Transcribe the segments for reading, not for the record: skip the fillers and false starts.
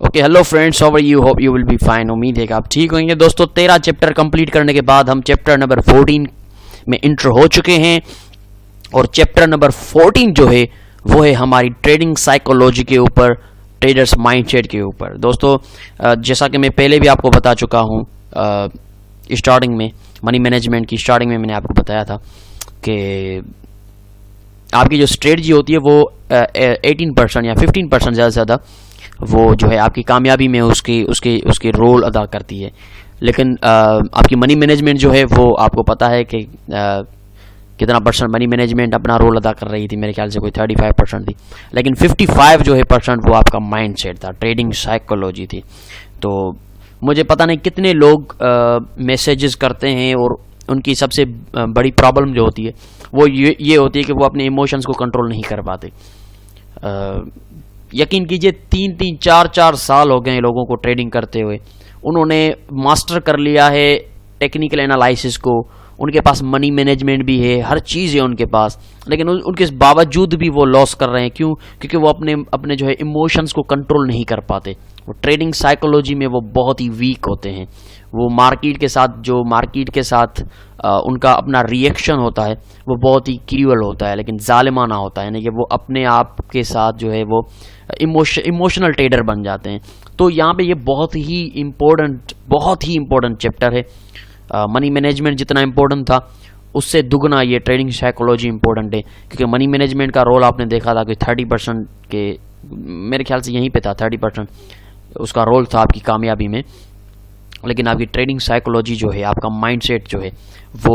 Okay hello friends, how are you? Hope you will be fine. उम्मीद है कि आप ठीक होंगे। दोस्तों 13 चैप्टर कंप्लीट करने के बाद हम चैप्टर नंबर 14 में इंटर हो चुके हैं और चैप्टर नंबर 14 जो है वो है हमारी ट्रेडिंग साइकोलॉजी के ऊपर, ट्रेडर्स माइंडसेट के ऊपर। दोस्तों जैसा कि मैं पहले भी आपको बता चुका हूँ, स्टार्टिंग में मनी मैनेजमेंट की स्टार्टिंग में मैंने आपको बताया था कि आपकी जो स्ट्रेटजी होती है वो 18% या 15% ज़्यादा से ज़्यादा वो जो है आपकी कामयाबी में उसके रोल अदा करती है। लेकिन आपकी मनी मैनेजमेंट जो है वो आपको पता है कि कितना परसेंट मनी मैनेजमेंट अपना रोल अदा कर रही थी। मेरे ख्याल से कोई 35% थी, लेकिन 55 जो है परसेंट वो आपका माइंड सेट था, ट्रेडिंग साइकोलॉजी थी। तो मुझे पता नहीं कितने लोग मैसेजेस करते हैं और उनकी सबसे बड़ी प्रॉब्लम जो होती है वो ये होती है कि वो अपने इमोशंस को कंट्रोल नहीं कर पाते। यकीन कीजिए 3-3, 4-4 साल हो गए हैं लोगों को ट्रेडिंग करते हुए। उन्होंने मास्टर कर लिया है टेक्निकल एनालिसिस को, उनके पास मनी मैनेजमेंट भी है, हर चीज़ है उनके पास, लेकिन उनके बावजूद भी वो लॉस कर रहे हैं। क्यों? क्योंकि वो अपने जो है इमोशंस को कंट्रोल नहीं कर पाते। वो ट्रेडिंग साइकोलॉजी में वो बहुत ही वीक होते हैं। वो मार्केट के साथ उनका अपना रिएक्शन होता है वो बहुत ही क्रूअल होता है, लेकिन जालिमाना होता है। यानी कि वो अपने आप के साथ जो है वो इमोशनल ट्रेडर बन जाते हैं। तो यहाँ पे ये बहुत ही इम्पोर्टेंट चैप्टर है। मनी मैनेजमेंट जितना इम्पोर्टेंट था उससे दुगना ये ट्रेडिंग साइकोलॉजी इम्पोर्टेंट है, क्योंकि मनी मैनेजमेंट का रोल आपने देखा था कि 30% के मेरे ख्याल से यहीं पे था, 30% उसका रोल था आपकी कामयाबी में। लेकिन आपकी ट्रेडिंग साइकोलॉजी जो है, आपका माइंडसेट जो है वो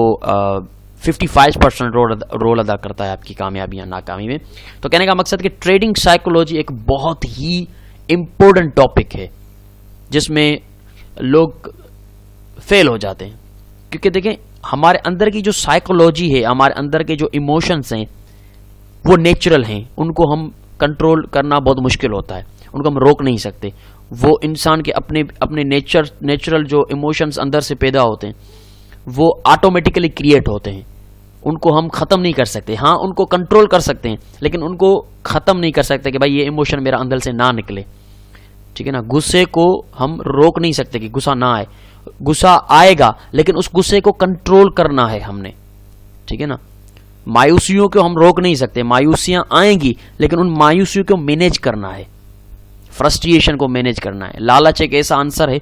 55% रोल अदा करता है आपकी कामयाबी या नाकामी में। तो कहने का मकसद कि ट्रेडिंग साइकोलॉजी एक बहुत ही इम्पोर्टेंट टॉपिक है जिसमें लोग फेल हो जाते हैं। क्योंकि देखें, हमारे अंदर की जो साइकोलॉजी है, हमारे अंदर के जो इमोशंस हैं वो नेचुरल हैं, उनको हम कंट्रोल करना बहुत मुश्किल होता है, उनको हम रोक नहीं सकते। वो इंसान के अपने नेचुरल जो इमोशंस अंदर से पैदा होते हैं वो ऑटोमेटिकली क्रिएट होते हैं, उनको हम ख़त्म नहीं कर सकते। हाँ, उनको कंट्रोल कर सकते हैं, लेकिन उनको ख़त्म नहीं कर सकते कि भाई ये इमोशन मेरा अंदर से ना निकले। ठीक है ना? गुस्से को हम रोक नहीं सकते कि गुस्सा ना आए, गुस्सा आएगा, लेकिन उस गुस्से को कंट्रोल करना है हमने। ठीक है ना? मायूसियों को हम रोक नहीं सकते, मायूसियां आएंगी, लेकिन उन मायूसियों को मैनेज करना है, फ्रस्ट्रेशन को मैनेज करना है। लालच एक ऐसा आंसर है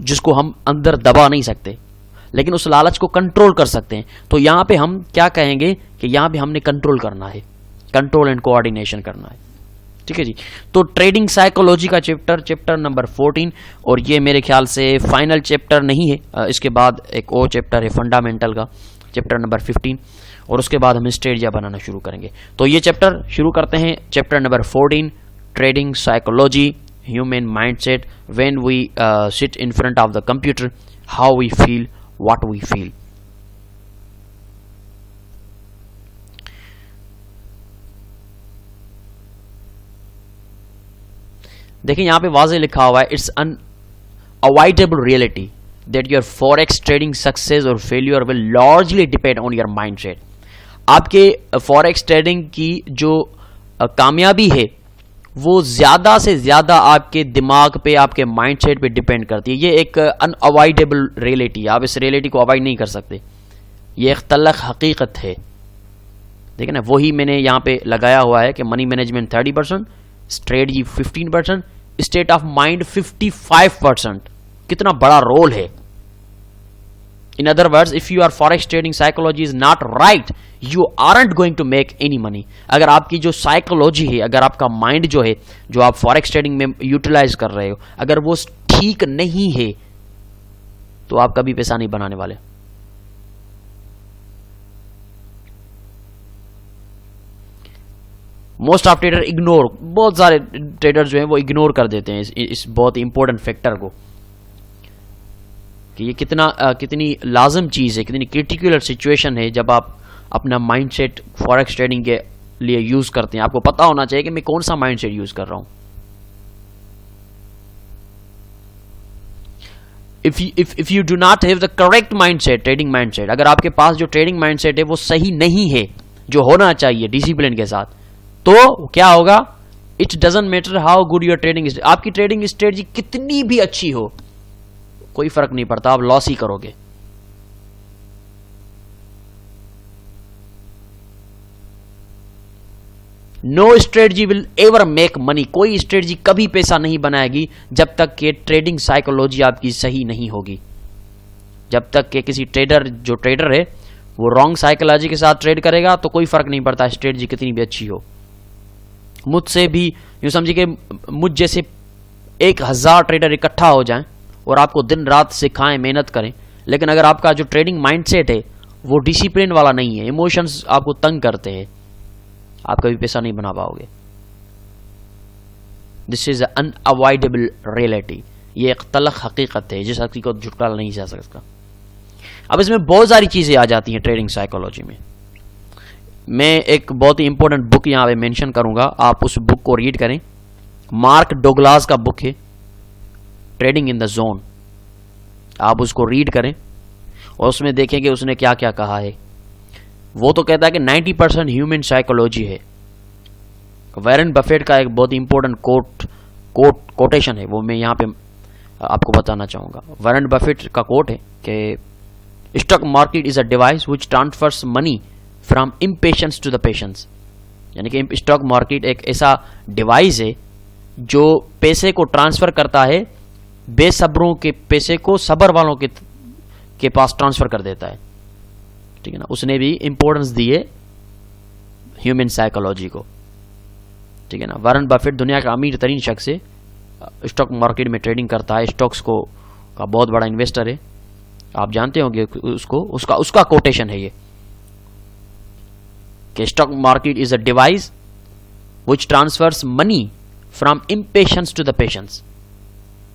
जिसको हम अंदर दबा नहीं सकते, लेकिन उस लालच को कंट्रोल कर सकते हैं। तो यहाँ पे हम क्या कहेंगे कि यहाँ पे हमने कंट्रोल करना है, कंट्रोल एंड कोऑर्डिनेशन करना है। ठीक है जी। तो ट्रेडिंग साइकोलॉजी का चैप्टर नंबर 14, और ये मेरे ख्याल से फाइनल चैप्टर नहीं है। इसके बाद एक और चैप्टर है फंडामेंटल का, चैप्टर नंबर 15, और उसके बाद हम स्ट्रेटजियां बनाना शुरू करेंगे। तो ये चैप्टर शुरू करते हैं, chapter number 14, trading psychology, human mindset, when we sit in front of the computer, how we feel, what we feel. देखिए यहाँ पे वाज़े लिखा हुआ है, it's unavoidable reality that your forex trading success और failure will largely depend on your mindset. आपके forex trading की जो कामयाबी है वो ज़्यादा से ज़्यादा आपके दिमाग पे, आपके माइंडसेट पे डिपेंड करती है। ये एक अनअवॉइडेबल रियलिटी है, आप इस रियलिटी को अवॉइड नहीं कर सकते। ये एक तल्ख हकीकत है। देखिए ना, वही मैंने यहाँ पे लगाया हुआ है कि money management 30%, strategy 15%, state of mind 55%। कितना बड़ा रोल है। In other words, if you are forex trading psychology is not right, you aren't going to make any money. अगर आपकी जो साइकोलॉजी है, अगर आपका माइंड जो है, जो आप फॉरेक्स ट्रेडिंग में यूटिलाइज कर रहे हो, अगर वो ठीक नहीं है तो आप कभी पैसा नहीं बनाने वाले। मोस्ट ऑफ ट्रेडर इग्नोर, बहुत सारे ट्रेडर जो हैं वो इग्नोर कर देते हैं इस बहुत इंपॉर्टेंट फैक्टर को, कि ये कितनी लाजम चीज़ है, कितनी क्रिटिकल सिचुएशन है जब आप अपना माइंडसेट फॉरेक्स ट्रेडिंग के लिए यूज़ करते हैं। आपको पता होना चाहिए कि मैं कौन सा माइंडसेट यूज़ कर रहा हूँ। If you do not have the correct mindset, trading mindset, अगर आपके पास जो ट्रेडिंग माइंडसेट है वो सही नहीं है, जो होना चाहिए डिसिप्लिन के साथ, तो क्या होगा? It doesn't matter how good your trading, आपकी ट्रेडिंग स्ट्रेटजी कितनी भी अच्छी हो, कोई फर्क नहीं पड़ता, आप लॉस ही करोगे। No strategy will ever make money, कोई स्ट्रेटजी कभी पैसा नहीं बनाएगी जब तक कि ट्रेडिंग साइकोलॉजी आपकी सही नहीं होगी। जब तक कि किसी ट्रेडर, जो ट्रेडर है वो रॉन्ग साइकोलॉजी के साथ ट्रेड करेगा तो कोई फर्क नहीं पड़ता स्ट्रेटजी कितनी भी अच्छी हो। मुझसे भी यूं समझिए कि मुझ जैसे 1000 ट्रेडर इकट्ठा हो जाएं और आपको दिन रात सिखाएं, मेहनत करें, लेकिन अगर आपका जो ट्रेडिंग माइंडसेट है वो डिसिप्लिन वाला नहीं है, इमोशंस आपको तंग करते हैं, आप कभी पैसा नहीं बना पाओगे। दिस इज अनअवॉइडेबल रियलिटी, ये एक तलख हकीकत है जिस हकीकत को झुटकारा नहीं जा सकता। अब इसमें बहुत सारी चीजें आ जाती हैं ट्रेडिंग साइकोलॉजी में। मैं एक बहुत ही इंपॉर्टेंट बुक यहां पे मेंशन करूंगा, आप उस बुक को रीड करें। मार्क डोगलास का बुक है ट्रेडिंग इन द जोन, आप उसको रीड करें और उसमें देखेंगे उसने क्या क्या कहा है। वो तो कहता है कि 90% ह्यूमन साइकोलॉजी है। वॉरेन बफेट का एक बहुत इंपॉर्टेंट कोटेशन है, वो मैं यहाँ पे आपको बताना चाहूंगा। वॉरेन बफेट का कोट है कि stock market is a device which transfers money from impatience to the patience, यानी कि स्टॉक मार्केट एक ऐसा डिवाइस है जो पैसे को ट्रांसफर करता है, बेसब्रों के पैसे को सबर वालों के पास ट्रांसफर कर देता है। ठीक है ना, उसने भी इंपॉर्टेंस दी है ह्यूमन साइकोलॉजी को। ठीक है ना, वॉरेन बफेट दुनिया का अमीर तरीन शख्स है, स्टॉक मार्केट में ट्रेडिंग करता है, स्टॉक्स को का बहुत बड़ा इन्वेस्टर है, आप जानते होंगे उसको। उसका कोटेशन है ये कि stock market is a device which transfers money from impatience to the patience.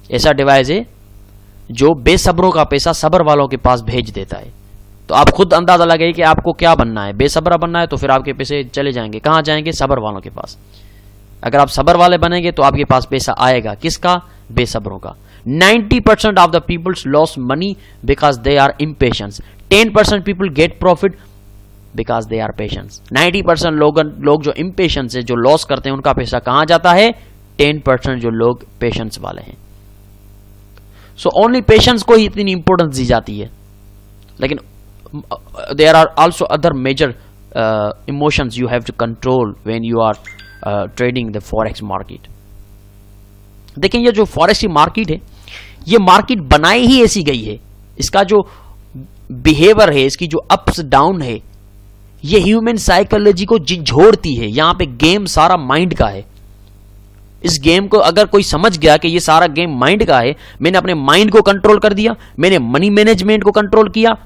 ऐसा डिवाइस है जो बेसब्रों का पैसा सबर वालों के पास भेज देता है। तो आप खुद अंदाजा लगाइए कि आपको क्या बनना है। बेसब्रा बनना है तो फिर आपके पैसे चले जाएंगे, कहां जाएंगे? सबर वालों के पास। अगर आप सबर वाले बनेंगे तो आपके पास पैसा आएगा, किसका? बेसब्रों का। 90% of the peoples loss money because they are impatience, 10% people get profit because they are patience. 90% लोग जो इम्पेशंस है, जो लॉस करते हैं, उनका पैसा कहां जाता है? 10% जो लोग पेशेंस वाले हैं। सो ओनली पेशेंस को ही इतनी इंपॉर्टेंस दी जाती है, लेकिन there are also other major emotions you have to control when you are trading the forex market. देखें, ये जो फॉरेक्स की मार्केट है, ये मार्केट बनाई ही ऐसी गई है, इसका जो बिहेवियर है, इसकी जो अप्स डाउन है, ये ह्यूमन साइकोलॉजी को झिझोड़ती है। यहां पे गेम सारा माइंड का है। इस गेम को अगर कोई समझ गया कि ये सारा गेम माइंड का है, मैंने अपने माइंड को कंट्रोल कर दिया, मैंने मनी मैनेजमेंट को कंट्रोल किया,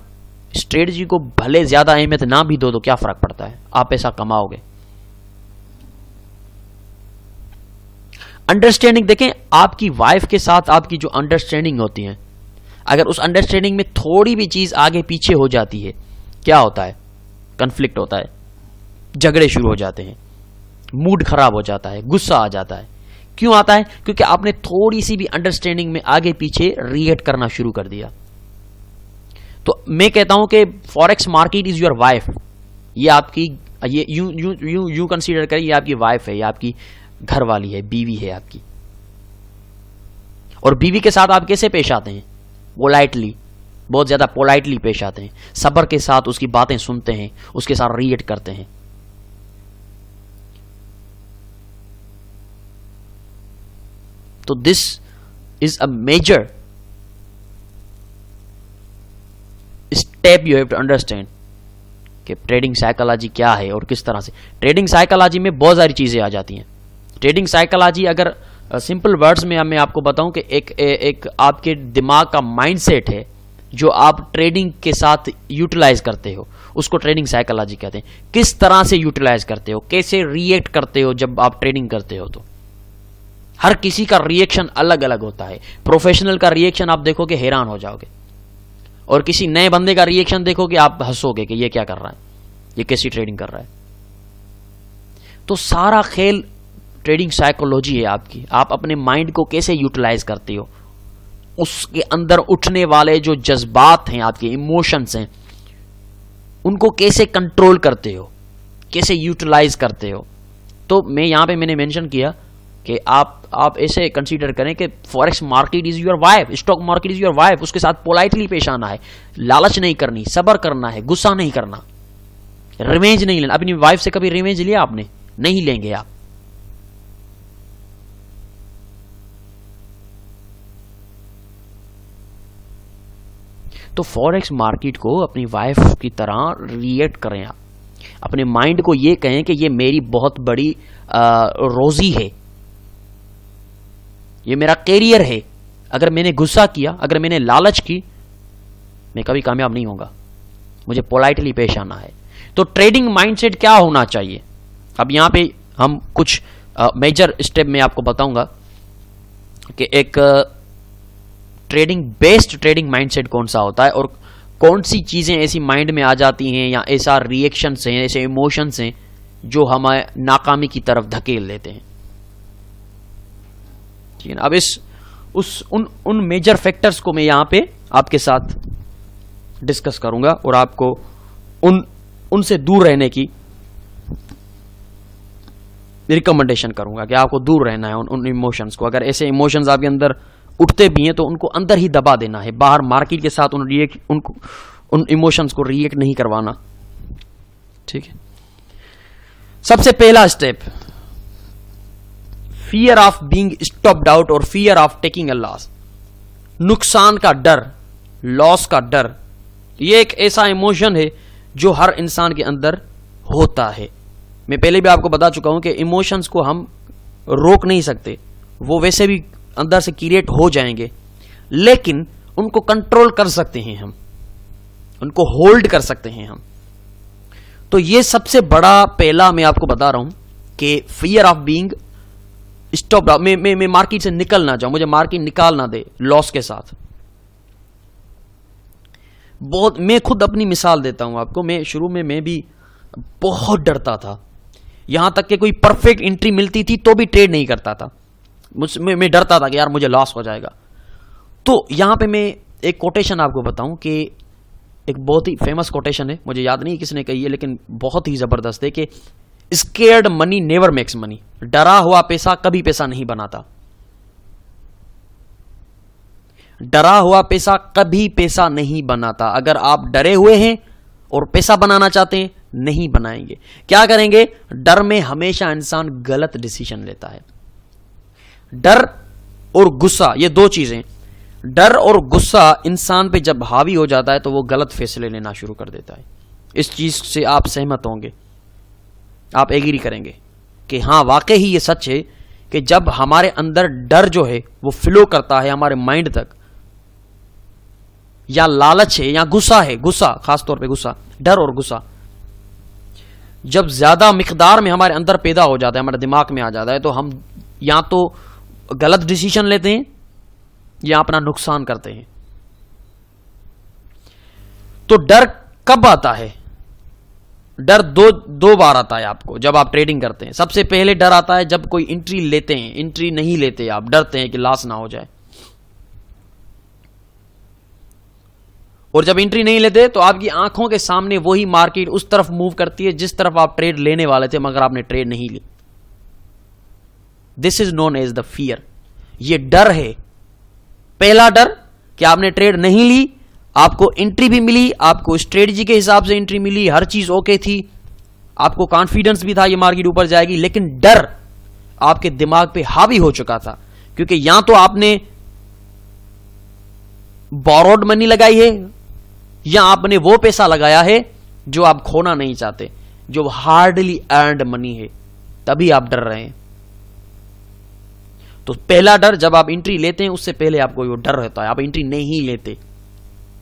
स्ट्रेटजी को भले ज्यादा अहमियत ना भी दो तो क्या फर्क पड़ता है, आप पैसा कमाओगे। अंडरस्टैंडिंग देखें, आपकी वाइफ के साथ आपकी जो अंडरस्टैंडिंग होती है, अगर उस अंडरस्टैंडिंग में थोड़ी भी चीज आगे पीछे हो जाती है, क्या होता है? कन्फ्लिक्ट होता है, झगड़े शुरू हो जाते हैं, मूड खराब हो जाता है, गुस्सा आ जाता है। क्यों आता है? क्योंकि आपने थोड़ी सी भी अंडरस्टैंडिंग में आगे पीछे रिएक्ट करना शुरू कर दिया। तो मैं कहता हूं कि forex market is your wife. ये आपकी, ये यू कंसीडर करें, ये आपकी वाइफ है, ये आपकी घर वाली है, बीवी है आपकी। और बीवी के साथ आप कैसे पेश आते हैं? पोलाइटली, बहुत ज्यादा पोलाइटली पेश आते हैं, सब्र के साथ उसकी बातें सुनते हैं, उसके साथ रिएक्ट करते हैं। तो this is a major step you have to understand कि ट्रेडिंग साइकोलॉजी क्या है और किस तरह से। ट्रेडिंग साइकोलॉजी में बहुत सारी चीजें आ जाती हैं। ट्रेडिंग साइकोलॉजी अगर सिंपल वर्ड्स में मैं आपको बताऊं कि एक आपके दिमाग का माइंडसेट है जो आप ट्रेडिंग के साथ यूटिलाइज करते हो, उसको ट्रेडिंग साइकोलॉजी कहते हैं। किस तरह से यूटिलाइज करते हो, कैसे रिएक्ट करते हो जब आप ट्रेडिंग करते हो। तो हर किसी का रिएक्शन अलग अलग होता है। प्रोफेशनल का रिएक्शन आप देखोगे हैरान हो जाओगे, और किसी नए बंदे का रिएक्शन देखोगे आप हंसोगे कि ये क्या कर रहा है, ये कैसी ट्रेडिंग कर रहा है। तो सारा खेल ट्रेडिंग साइकोलॉजी है आपकी। आप अपने माइंड को कैसे यूटिलाइज करते हो, उसके अंदर उठने वाले जो जज्बात हैं, आपके इमोशंस हैं, उनको कैसे कंट्रोल करते हो, कैसे यूटिलाइज करते हो। तो मैं यहां पे मैंने मेंशन किया कि आप ऐसे कंसीडर करें कि forex market is your wife, stock market is your wife. उसके साथ पोलाइटली पेश आना है, लालच नहीं करनी, सब्र करना है, गुस्सा नहीं करना, रिवेंज नहीं लेना। अपनी वाइफ से कभी रिवेंज लिया आपने? नहीं लेंगे आप। तो फॉरेक्स मार्केट को अपनी वाइफ की तरह रिएक्ट करें आप। अपने माइंड को ये कहें कि ये मेरी बहुत बड़ी रोजी है, ये मेरा कैरियर है। अगर मैंने गुस्सा किया, अगर मैंने लालच की, मैं कभी कामयाब नहीं होगा। मुझे पोलाइटली पेश आना है। तो ट्रेडिंग माइंडसेट क्या होना चाहिए? अब यहां पे हम कुछ मेजर स्टेप में आपको बताऊंगा कि एक ट्रेडिंग बेस्ड ट्रेडिंग माइंडसेट कौन सा होता है और कौन सी चीजें ऐसी माइंड में आ जाती हैं या ऐसा रिएक्शंस हैं, ऐसे इमोशंस हैं जो हमें नाकामी की तरफ धकेल देते हैं। ठीक है ना? अब उन मेजर फैक्टर्स को मैं यहां पे आपके साथ डिस्कस करूंगा और आपको उनसे दूर रहने की रिकमेंडेशन करूंगा कि आपको दूर रहना है उन इमोशंस को। अगर ऐसे इमोशंस आपके अंदर उठते भी हैं तो उनको अंदर ही दबा देना है, बाहर मार्केट के साथ उन इमोशंस को रिएक्ट नहीं करवाना। ठीक है? सबसे पहला step, fear of being stopped out और fear of taking a loss. नुकसान का डर, लॉस का डर, यह एक ऐसा इमोशन है जो हर इंसान के अंदर होता है। मैं पहले भी आपको बता चुका हूं कि इमोशंस को हम रोक नहीं सकते, वो वैसे भी अंदर से क्रिएट हो जाएंगे, लेकिन उनको कंट्रोल कर सकते हैं हम, उनको होल्ड कर सकते हैं हम। तो ये सबसे बड़ा पहला मैं आपको बता रहा हूं कि फियर ऑफ बीइंग स्टॉप। मैं मार्केट से निकल ना जाऊं, मुझे मार्केट निकाल ना दे लॉस के साथ। बहुत, मैं खुद अपनी मिसाल देता हूं आपको। मैं शुरू में मैं भी बहुत डरता था, यहां तक कि कोई परफेक्ट एंट्री मिलती थी तो भी ट्रेड नहीं करता था। मैं डरता था कि यार मुझे लॉस हो जाएगा। तो यहां पे मैं एक कोटेशन आपको बताऊं कि एक बहुत ही फेमस कोटेशन है, मुझे याद नहीं किसने कही है, लेकिन बहुत ही जबरदस्त है कि scared money never makes money. डरा हुआ पैसा कभी पैसा नहीं बनाता। डरा हुआ पैसा कभी पैसा नहीं बनाता। अगर आप डरे हुए हैं और पैसा बनाना चाहते हैं, नहीं बनाएंगे। क्या करेंगे? डर में हमेशा इंसान गलत डिसीजन लेता है। डर और गुस्सा, ये दो चीजें, डर और गुस्सा इंसान पे जब हावी हो जाता है तो वो गलत फैसले लेना शुरू कर देता है। इस चीज से आप सहमत होंगे, आप एग्री करेंगे कि हाँ वाकई ही ये सच है कि जब हमारे अंदर डर जो है वो फ्लो करता है हमारे माइंड तक, या लालच है या गुस्सा है, गुस्सा खासतौर पे गुस्सा, डर और गुस्सा जब ज्यादा मिकदार में हमारे अंदर पैदा हो जाता है, हमारे दिमाग में आ जाता है, तो हम या तो गलत डिसीजन लेते हैं या अपना नुकसान करते हैं। तो डर कब आता है? डर दो बार आता है आपको जब आप ट्रेडिंग करते हैं। सबसे पहले डर आता है जब कोई एंट्री लेते हैं, एंट्री नहीं लेते, आप डरते हैं कि लॉस ना हो जाए। और जब एंट्री नहीं लेते तो आपकी आंखों के सामने वही मार्केट उस तरफ मूव करती है जिस तरफ आप ट्रेड लेने वाले थे, मगर आपने ट्रेड नहीं ली। This is known as the fear. ये डर है, पहला डर कि आपने ट्रेड नहीं ली, आपको एंट्री भी मिली, आपको स्ट्रेटजी के हिसाब से एंट्री मिली, हर चीज ओके थी, आपको कॉन्फिडेंस भी था ये मार्केट ऊपर जाएगी, लेकिन डर आपके दिमाग पे हावी हो चुका था। क्योंकि या तो आपने बोरोड मनी लगाई है या आपने वो पैसा लगाया है जो आप खोना नहीं चाहते, जो हार्डली अर्नड मनी है, तभी आप डर रहे हैं। तो पहला डर जब आप एंट्री लेते हैं, उससे पहले आपको वो डर रहता है, आप एंट्री नहीं लेते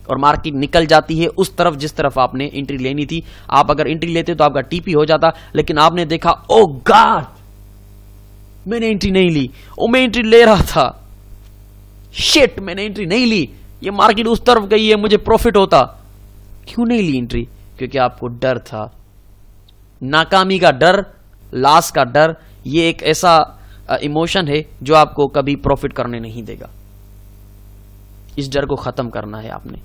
और मार्केट निकल जाती है उस तरफ जिस तरफ आपने एंट्री लेनी थी। आप अगर एंट्री लेते तो आपका टीपी हो जाता, लेकिन आपने देखा ओ गॉड मैंने एंट्री नहीं ली, ओ मैं एंट्री ले रहा था, शिट मैंने एंट्री नहीं ली, ये मार्केट उस तरफ गई है, मुझे प्रॉफिट होता। क्यों नहीं ली एंट्री? क्योंकि आपको डर था, नाकामी का डर, लॉस का डर। ये एक ऐसा इमोशन है जो आपको कभी प्रॉफिट करने नहीं देगा। इस डर को खत्म करना है आपने।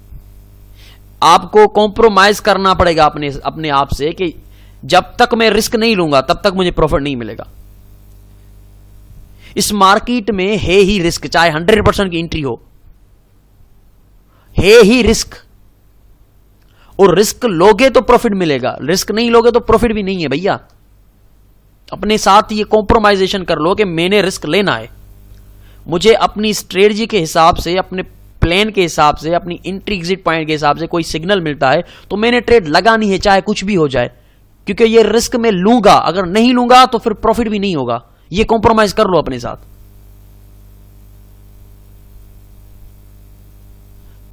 आपको कॉम्प्रोमाइज करना पड़ेगा अपने आप से कि जब तक मैं रिस्क नहीं लूंगा तब तक मुझे प्रॉफिट नहीं मिलेगा। इस मार्केट में है ही रिस्क, चाहे 100% की एंट्री हो, है ही रिस्क। और रिस्क लोगे तो प्रॉफिट मिलेगा, रिस्क नहीं लोगे तो प्रॉफिट भी नहीं है भैया। अपने साथ ये कॉम्प्रोमाइजेशन कर लो कि मैंने रिस्क लेना है, मुझे अपनी स्ट्रेटजी के हिसाब से, अपने प्लान के हिसाब से, अपनी एंट्री एग्जिट पॉइंट के हिसाब से कोई सिग्नल मिलता है तो मैंने ट्रेड लगानी है, चाहे कुछ भी हो जाए, क्योंकि ये रिस्क मैं लूंगा। अगर नहीं लूंगा तो फिर प्रॉफिट भी नहीं होगा। ये कॉम्प्रोमाइज कर लो अपने साथ।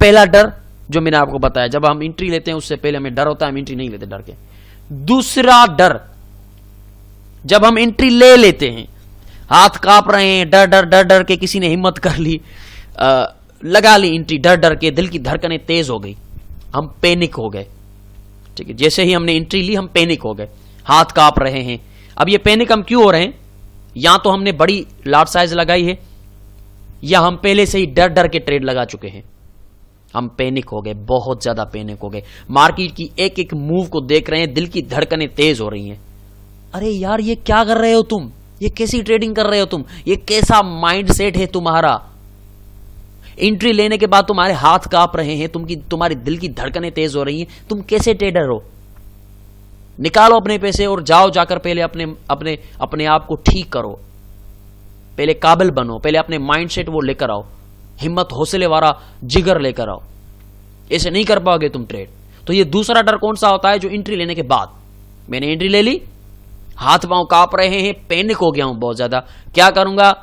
पहला डर जो मैंने आपको बताया, जब हम एंट्री लेते हैं उससे पहले हमें डर होता है, हम एंट्री नहीं लेते डर के। दूसरा डर, जब हम एंट्री ले लेते हैं, हाथ कांप रहे हैं, डर डर डर डर के, किसी ने हिम्मत कर ली, लगा ली एंट्री, डर डर के दिल की धड़कनें तेज हो गई, हम पैनिक हो गए। ठीक है, जैसे ही हमने एंट्री ली हम पैनिक हो गए, हाथ कांप रहे हैं। अब ये पैनिक हम क्यों हो रहे हैं? या तो हमने बड़ी लॉट साइज लगाई है, या हम पहले से ही डर डर के ट्रेड लगा चुके हैं। हम पैनिक हो गए, बहुत ज्यादा पैनिक हो गए, मार्केट की एक एक मूव को देख रहे हैं, दिल की धड़कनें तेज हो रही हैं। अरे यार ये क्या कर रहे हो तुम, ये कैसी ट्रेडिंग कर रहे हो तुम, ये कैसा माइंड सेट है तुम्हारा? एंट्री लेने के बाद तुम्हारे हाथ कांप रहे हैं, तुम्हारी दिल की धड़कनें तेज हो रही हैं, तुम कैसे ट्रेडर हो? निकालो अपने पैसे और जाओ, जाकर पहले अपने अपने अपने आप को ठीक करो, पहले काबिल बनो, पहले अपने माइंड सेट वो लेकर आओ, हिम्मत हौसले वाला जिगर लेकर आओ। ऐसे नहीं कर पाओगे तुम ट्रेड। तो ये दूसरा डर कौन सा होता है? जो एंट्री लेने के बाद, मैंने एंट्री ले ली, हाथ पांव कांप रहे हैं, पैनिक हो गया हूं बहुत ज्यादा, क्या करूंगा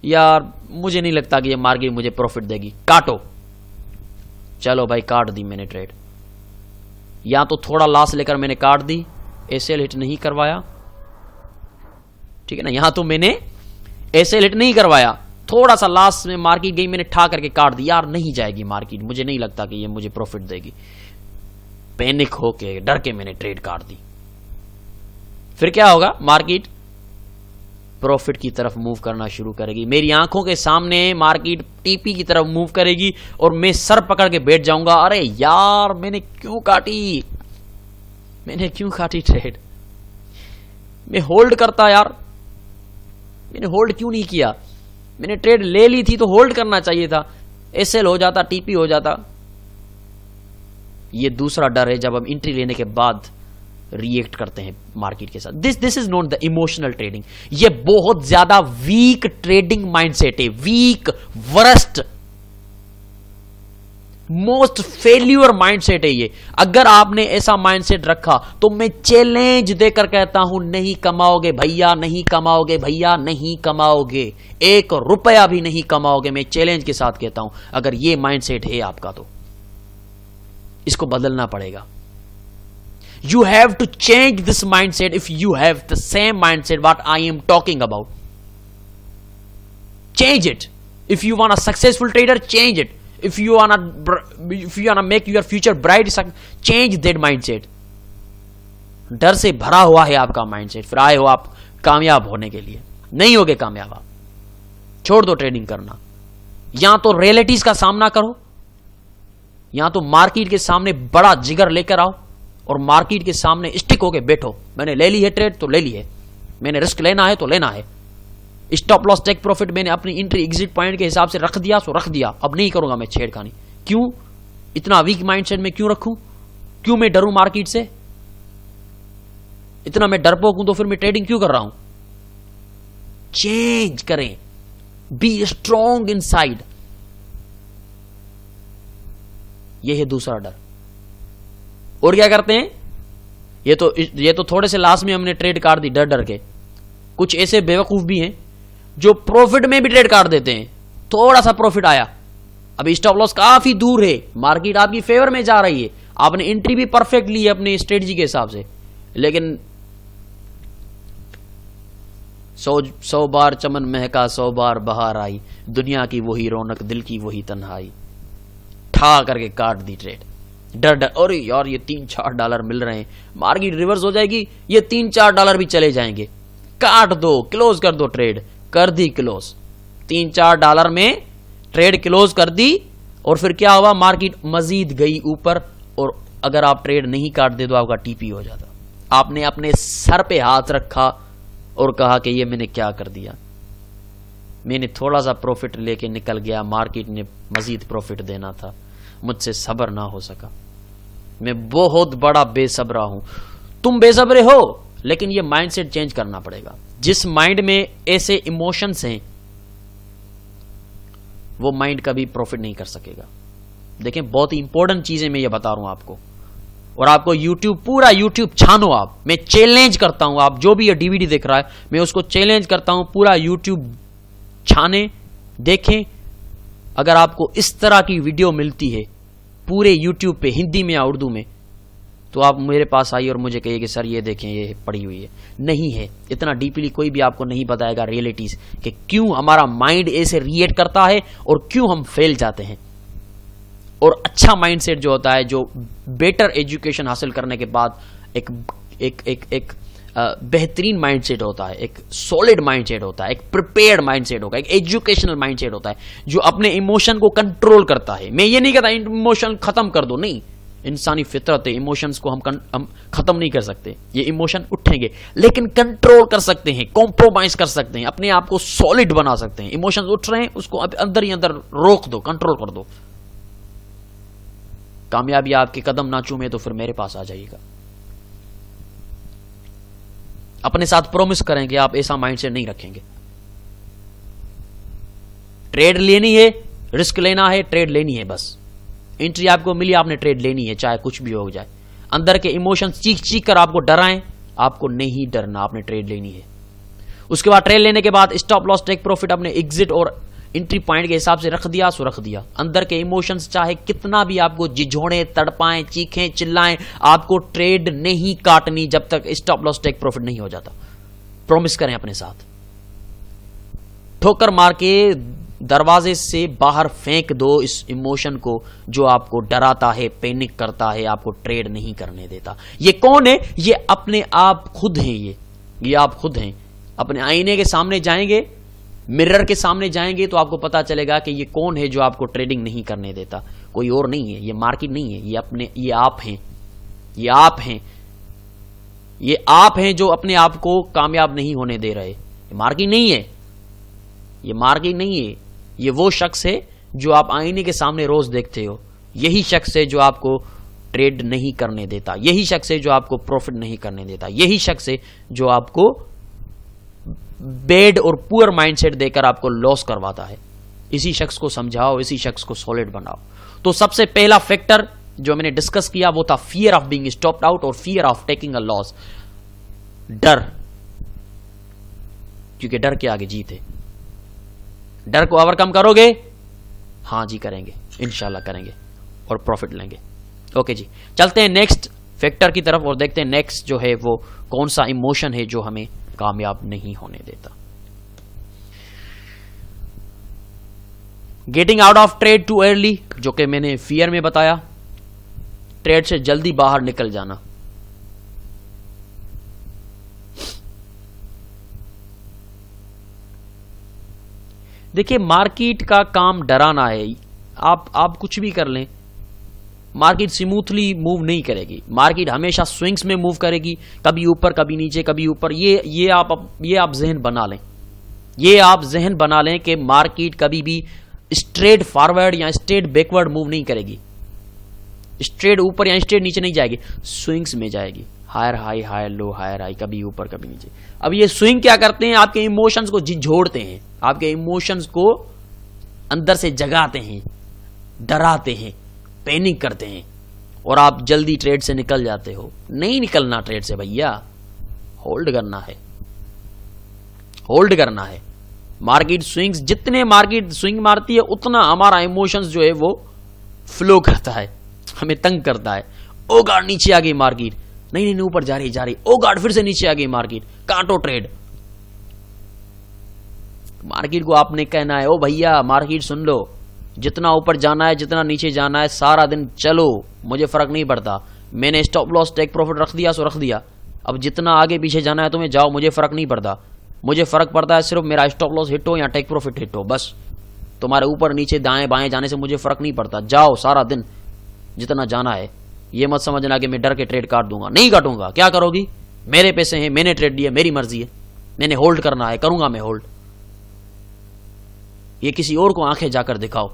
यार, मुझे नहीं लगता कि ये मार्केट मुझे प्रॉफिट देगी, काटो। चलो भाई काट दी मैंने ट्रेड, या तो थोड़ा लॉस लेकर मैंने काट दी, एसएल हिट नहीं करवाया, ठीक है ना, यहां तो मैंने एसएल हिट नहीं करवाया, थोड़ा सा लॉस में मार्केट गई, मैंने ठा करके काट दी, यार नहीं जाएगी मार्केट, मुझे नहीं लगता कि ये मुझे प्रॉफिट देगी, पैनिक होके डर के मैंने ट्रेड काट दी। फिर क्या होगा? मार्केट प्रॉफिट की तरफ मूव करना शुरू करेगी, मेरी आंखों के सामने मार्केट टीपी की तरफ मूव करेगी और मैं सर पकड़ के बैठ जाऊंगा, अरे यार मैंने क्यों काटी ट्रेड, मैं होल्ड करता यार, मैंने होल्ड क्यों नहीं किया, मैंने ट्रेड ले ली थी तो होल्ड करना चाहिए था, एसएल हो जाता, टीपी हो जाता। ये दूसरा डर है जब हम एंट्री लेने के बाद रिएक्ट करते हैं मार्केट के साथ। This is not the emotional trading, ये बहुत ज्यादा वीक ट्रेडिंग माइंडसेट है, weak, worst, most failure mindset है ये। अगर आपने ऐसा माइंडसेट रखा तो मैं चैलेंज देकर कहता हूं, नहीं कमाओगे भैया, नहीं कमाओगे भैया, नहीं कमाओगे, 1 रुपया भी नहीं कमाओगे, मैं चैलेंज के साथ कहता हूं। अगर ये माइंडसेट है आपका तो इसको बदलना पड़ेगा। You have to change this mindset if you have the same mindset what I am talking about. Change it. If you want a successful trader, change it. If you wanna make your future bright, change that mindset. डर से भरा हुआ है आपका mindset, फिर आए हो आप कामयाब होने के लिए, नहीं होगे कामयाब आप, छोड़ दो ट्रेडिंग करना। या तो रियलिटीज का सामना करो, या तो मार्केट के सामने बड़ा जिगर लेकर आओ और मार्केट के सामने स्टिक होके बैठो। मैंने ले ली है ट्रेड तो ले ली है, मैंने रिस्क लेना है तो लेना है, स्टॉप लॉस टेक प्रॉफिट मैंने अपनी एंट्री एग्जिट पॉइंट के हिसाब से रख दिया सो रख दिया, अब नहीं करूंगा मैं छेड़खानी। क्यों? इतना वीक माइंडसेट में क्यों रखूं? क्यों मैं डरूं मार्केट से? इतना मैं डरपोक हूं तो फिर मैं ट्रेडिंग क्यों कर रहा हूं? चेंज करें, बी स्ट्रॉन्ग इनसाइड। यह है दूसरा डर। और क्या करते हैं? ये तो थोड़े से लास्ट में हमने ट्रेड काट दी डर डर के। कुछ ऐसे बेवकूफ भी हैं जो प्रॉफिट में भी ट्रेड काट देते हैं, थोड़ा सा प्रॉफिट आया, अभी स्टॉप लॉस काफी दूर है, मार्केट आपकी फेवर में जा रही है, आपने एंट्री भी परफेक्ट ली है अपनी स्ट्रेटजी के हिसाब से, लेकिन 100 बार चमन महका 100 बार बहार आई, दुनिया की वही रौनक दिल की वही तन्हाई, ठा करके काट दी ट्रेड। डर डर, अरे यार ये $3-4 मिल रहे हैं, मार्केट रिवर्स हो जाएगी, ये $3-4 भी चले जाएंगे, काट दो, क्लोज कर दो ट्रेड। कर दी क्लोज, $3-4 में ट्रेड क्लोज कर दी। और फिर क्या हुआ? मार्केट मजीद गई ऊपर, और अगर आप ट्रेड नहीं काट दे तो आपका टीपी हो जाता। आपने अपने सर पे हाथ रखा और कहा कि ये मैंने क्या कर दिया। मैंने थोड़ा सा प्रॉफिट लेके निकल गया, मार्केट ने मजीद प्रॉफिट देना था, मुझसे सब्र ना हो सका। मैं बहुत बड़ा बेसब्रा हूं। तुम बेसब्रे हो, लेकिन ये माइंडसेट चेंज करना पड़ेगा। जिस माइंड में ऐसे इमोशंस हैं वो माइंड कभी प्रॉफिट नहीं कर सकेगा। देखें, बहुत ही इंपॉर्टेंट चीजें मैं ये बता रहा हूं आपको, और आपको YouTube, पूरा YouTube छानो आप। मैं चैलेंज करता हूं, आप जो भी ये डीवीडी देख रहा है, मैं उसको चैलेंज करता हूं, पूरा YouTube छाने, देखें। अगर आपको इस तरह की वीडियो मिलती है पूरे YouTube पे, हिंदी में या उर्दू में, तो आप मेरे पास आइए और मुझे कहिए कि सर ये देखें, ये पड़ी हुई है। नहीं है, इतना डीपली कोई भी आपको नहीं बताएगा रियलिटीज कि क्यों हमारा माइंड ऐसे रिएक्ट करता है और क्यों हम फेल जाते हैं। और अच्छा माइंडसेट जो होता है, जो बेटर एजुकेशन हासिल करने के बाद एक एक एक एक बेहतरीन माइंडसेट होता है, एक सॉलिड माइंडसेट होता है, एक प्रिपेयर्ड माइंडसेट होगा, एक एजुकेशनल माइंडसेट होता है जो अपने इमोशन को कंट्रोल करता है। मैं ये नहीं कहता इमोशन खत्म कर दो, नहीं, इंसानी फितरत है, इमोशंस को हम खत्म नहीं कर सकते, ये इमोशन उठेंगे, लेकिन कंट्रोल कर सकते हैं, कॉम्प्रोमाइज कर सकते हैं, अपने आप को सॉलिड बना सकते हैं। इमोशंस उठ रहे हैं, उसको अंदर ही अंदर रोक दो, कंट्रोल कर दो। कामयाबी आपके कदम ना चूमे तो फिर मेरे पास आ जाइएगा। अपने साथ प्रॉमिस करें कि आप ऐसा माइंडसेट नहीं रखेंगे। ट्रेड लेनी है, रिस्क लेना है, ट्रेड लेनी है, बस एंट्री आपको मिली, आपने ट्रेड लेनी है, चाहे कुछ भी हो जाए। अंदर के इमोशंस चीख चीख कर आपको डराएं, आपको नहीं डरना, आपने ट्रेड लेनी है। उसके बाद ट्रेड लेने के बाद स्टॉप लॉस टेक प्रॉफिट अपने एग्जिट और एंट्री पॉइंट के हिसाब से रख दिया सो रख दिया। अंदर के इमोशंस चाहे कितना भी आपको झिझोड़े, तड़पाएं, चीखें, चिल्लाएं, आपको ट्रेड नहीं काटनी जब तक स्टॉप लॉस टेक प्रॉफिट नहीं हो जाता। प्रॉमिस करें अपने साथ। ठोकर मार के दरवाजे से बाहर फेंक दो इस इमोशन को जो आपको डराता है, पैनिक करता है, आपको ट्रेड नहीं करने देता। ये कौन है? ये अपने आप खुद हैं। ये आप खुद हैं। अपने आईने के सामने जाएंगे, मिरर के सामने जाएंगे तो आपको पता चलेगा कि ये कौन है जो आपको ट्रेडिंग नहीं करने देता। कोई और नहीं है, ये मार्केट नहीं है, ये आप हैं। ये आप हैं, ये आप हैं जो अपने आप को कामयाब नहीं होने दे रहे। ये मार्केट नहीं है, ये मार्केट नहीं है, ये वो शख्स है जो आप आईने के सामने रोज देखते हो। यही शख्स है जो आपको ट्रेड नहीं करने देता, यही शख्स है जो आपको प्रॉफिट नहीं करने देता, यही शख्स है जो आपको बेड और पुअर माइंडसेट देकर आपको लॉस करवाता है। इसी शख्स को समझाओ, इसी शख्स को सॉलिड बनाओ। तो सबसे पहला फैक्टर जो मैंने डिस्कस किया वो था fear of being stopped out और fear of taking a loss. डर, क्योंकि डर के आगे जीत है। डर को ओवरकम करोगे? हां जी करेंगे, इंशाल्लाह करेंगे और प्रॉफिट लेंगे। ओके जी, चलते हैं नेक्स्ट फैक्टर की तरफ और देखते हैं नेक्स्ट जो है वो कौन सा इमोशन है जो हमें कामयाब नहीं होने देता। Getting out of trade too early, जो कि मैंने फियर में बताया, ट्रेड से जल्दी बाहर निकल जाना। देखिए, मार्केट का काम डराना है। आप कुछ भी कर लें, मार्केट स्मूथली मूव नहीं करेगी। मार्केट हमेशा स्विंग्स में मूव करेगी, कभी ऊपर कभी नीचे कभी ऊपर। ये आप जहन बना लें, ये आप जहन बना लें कि मार्केट कभी भी स्ट्रेट फॉरवर्ड या स्ट्रेट बैकवर्ड मूव नहीं करेगी। स्ट्रेट ऊपर या स्ट्रेट नीचे नहीं जाएगी, स्विंग्स में जाएगी। Higher high, higher low, higher high, कभी ऊपर कभी नीचे। अब ये स्विंग क्या करते हैं? आपके इमोशंस को झिझोड़ते हैं, आपके इमोशंस को अंदर से जगाते हैं, डराते हैं, पैनिक करते हैं और आप जल्दी ट्रेड से निकल जाते हो। नहीं निकलना ट्रेड से भैया, होल्ड करना है, होल्ड करना है। मार्केट स्विंग्स, जितने मार्केट स्विंग मारती है उतना हमारा इमोशंस जो है वो फ्लो करता है, हमें तंग करता है। ओ गॉड, नीचे आ गई मार्केट, नहीं ऊपर जा रही, ओ गॉड फिर से नीचे आ गई मार्केट, काटो ट्रेड। मार्केट को आपने कहना है, ओ भैया मार्केट सुन लो, जितना ऊपर जाना है जितना नीचे जाना है सारा दिन चलो, मुझे फर्क नहीं पड़ता। मैंने स्टॉप लॉस टेक प्रॉफिट रख दिया सो रख दिया, अब जितना आगे पीछे जाना है तुम्हें जाओ, मुझे फर्क नहीं पड़ता। मुझे फर्क पड़ता है सिर्फ मेरा स्टॉप लॉस हिट हो या टेक प्रॉफिट हिट हो, बस। तुम्हारे ऊपर नीचे दाएं बाएं जाने से मुझे फर्क नहीं पड़ता, जाओ सारा दिन जितना जाना है। ये मत समझना कि मैं डर के ट्रेड काट दूंगा, नहीं काटूंगा। क्या करोगी? मेरे पैसे हैं, मैंने ट्रेड दिया, मेरी मर्जी है, मैंने होल्ड करना है, करूंगा मैं होल्ड। ये किसी और को आंखें जाकर दिखाओ।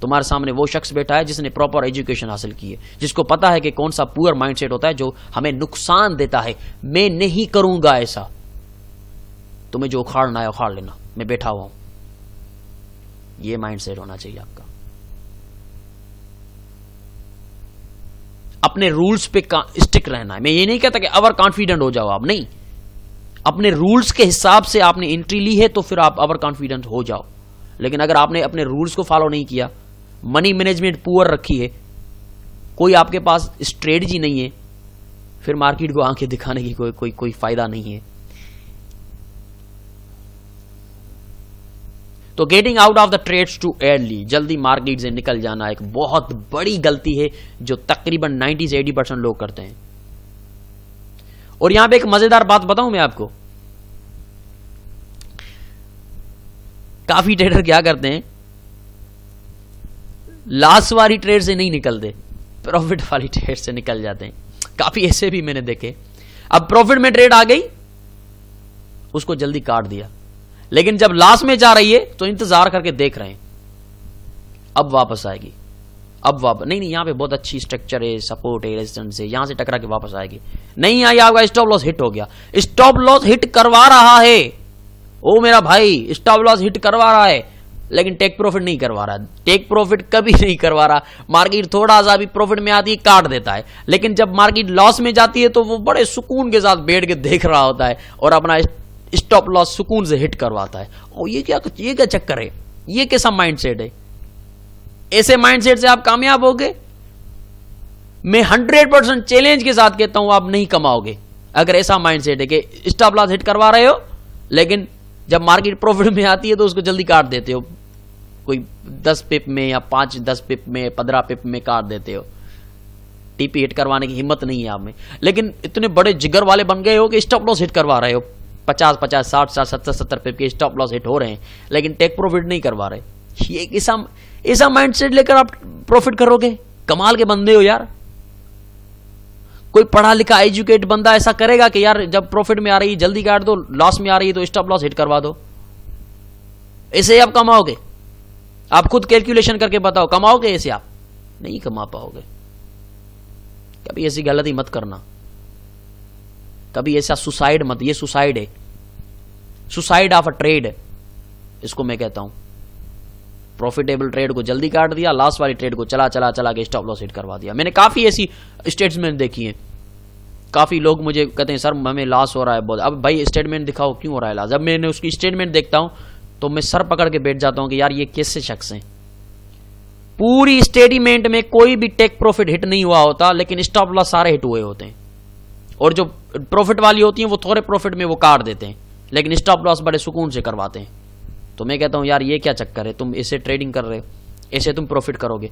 तुम्हारे सामने वो शख्स बैठा है जिसने प्रॉपर एजुकेशन हासिल की है, जिसको पता है कि कौन सा पुअर माइंडसेट होता है जो हमें नुकसान देता है। मैं नहीं करूंगा ऐसा, तुम्हें जो उखाड़ना है उखाड़ लेना, मैं बैठा हुआ हूं। ये माइंडसेट होना चाहिए आपका। अपने रूल्स पे स्टिक रहना है। मैं ये नहीं कहता कि ओवर कॉन्फिडेंट हो जाओ आप, नहीं, अपने रूल्स के हिसाब से आपने एंट्री ली है तो फिर आप ओवर कॉन्फिडेंट हो जाओ। लेकिन अगर आपने अपने रूल्स को फॉलो नहीं किया, मनी मैनेजमेंट पुअर रखी है, कोई आपके पास स्ट्रेटजी नहीं है, फिर मार्केट को आंखें दिखाने की कोई फायदा नहीं है। तो getting out of the trades too early, जल्दी मार्केट से निकल जाना एक बहुत बड़ी गलती है जो तकरीबन 90 से 80% लोग करते हैं। और यहां पे एक मजेदार बात बताऊं मैं आपको, काफी ट्रेडर क्या करते हैं, लॉस वाली ट्रेड से नहीं निकलते, प्रॉफिट वाली ट्रेड से निकल जाते हैं। काफी ऐसे भी मैंने देखे। अब प्रॉफिट में ट्रेड आ गई, उसको जल्दी काट दिया, लेकिन जब लॉस में जा रही है तो इंतजार करके देख रहे हैं अब वापस आएगी, अब वापस नहीं, यहां पे बहुत अच्छी स्ट्रक्चर है, सपोर्ट है, रेजिस्टेंस है, यहां से टकरा के वापस आएगी, नहीं आई, आपका स्टॉप लॉस हिट हो गया। स्टॉप लॉस हिट करवा रहा है, ओ मेरा भाई, स्टॉप लॉस हिट करवा रहा है, लेकिन टेक प्रॉफिट नहीं करवा रहा। टेक प्रॉफिट कभी नहीं करवा रहा। मार्केट थोड़ा सा भी प्रॉफिट में आती है काट देता है, लेकिन जब मार्केट लॉस में जाती है तो वो बड़े सुकून के साथ बैठ के देख रहा होता है और अपना स्टॉप लॉस सुकून से हिट करवाता है। और ये क्या चक्कर है, ये कैसा माइंडसेट है? ऐसे माइंडसेट से आप कामयाब होगे? मैं 100% चैलेंज के साथ कहता हूं आप नहीं कमाओगे। अगर ऐसा माइंडसेट है कि स्टॉप लॉस हिट करवा रहे हो, लेकिन जब मार्केट प्रॉफिट में आती है तो उसको जल्दी काट देते हो, कोई 10 पिप में या 5-10 पिप में 15 पिप में काट देते हो। टीपी हिट करवाने की हिम्मत नहीं है आप में, लेकिन इतने बड़े जिगर वाले बन गए हो कि स्टॉप लॉस हिट करवा रहे हो। 50-50, 60-60, 70-70 पिप के स्टॉप लॉस हिट हो रहे हैं, लेकिन टेक प्रॉफिट नहीं करवा रहे। ये ऐसा माइंडसेट लेकर आप प्रॉफिट करोगे? कमाल के बंदे हो यार। कोई पढ़ा लिखा एजुकेट बंदा ऐसा करेगा कि यार जब प्रॉफिट में आ रही है जल्दी काट दो, लॉस में आ रही है तो स्टॉप लॉस हिट करवा दो? ऐसे ही आप कमाओगे? आप खुद कैलकुलेशन करके बताओ, कमाओगे ऐसे? आप नहीं कमा पाओगे। कभी ऐसी गलती मत करना, कभी ऐसा सुसाइड मत, ये सुसाइड है, सुसाइड ऑफ अ ट्रेड इसको मैं कहता हूं। प्रॉफिटेबल ट्रेड को जल्दी काट दिया, लॉस वाली ट्रेड को चला के स्टॉप लॉस हिट करवा दिया। मैंने काफी ऐसी स्टेटमेंट देखी है। काफी लोग मुझे कहते हैं सर हमें लॉस हो रहा है बहुत। अब भाई स्टेटमेंट दिखाओ, क्यों हो रहा है लॉस? जब मैंने उसकी स्टेटमेंट देखता हूं तो मैं सर पकड़ के बैठ जाता हूं कि यार ये कैसे शख्स हैं। पूरी स्टेटमेंट में कोई भी टेक प्रॉफिट हिट नहीं हुआ होता, लेकिन स्टॉप लॉस सारे हिट हुए होते हैं। और जो प्रॉफिट वाली होती हैं वो थोड़े प्रॉफिट में वो काट देते हैं, लेकिन स्टॉप लॉस बड़े सुकून से करवाते हैं। तो मैं कहता हूं यार ये क्या चक्कर है, तुम ऐसे ट्रेडिंग कर रहे हो, ऐसे तुम प्रॉफिट करोगे?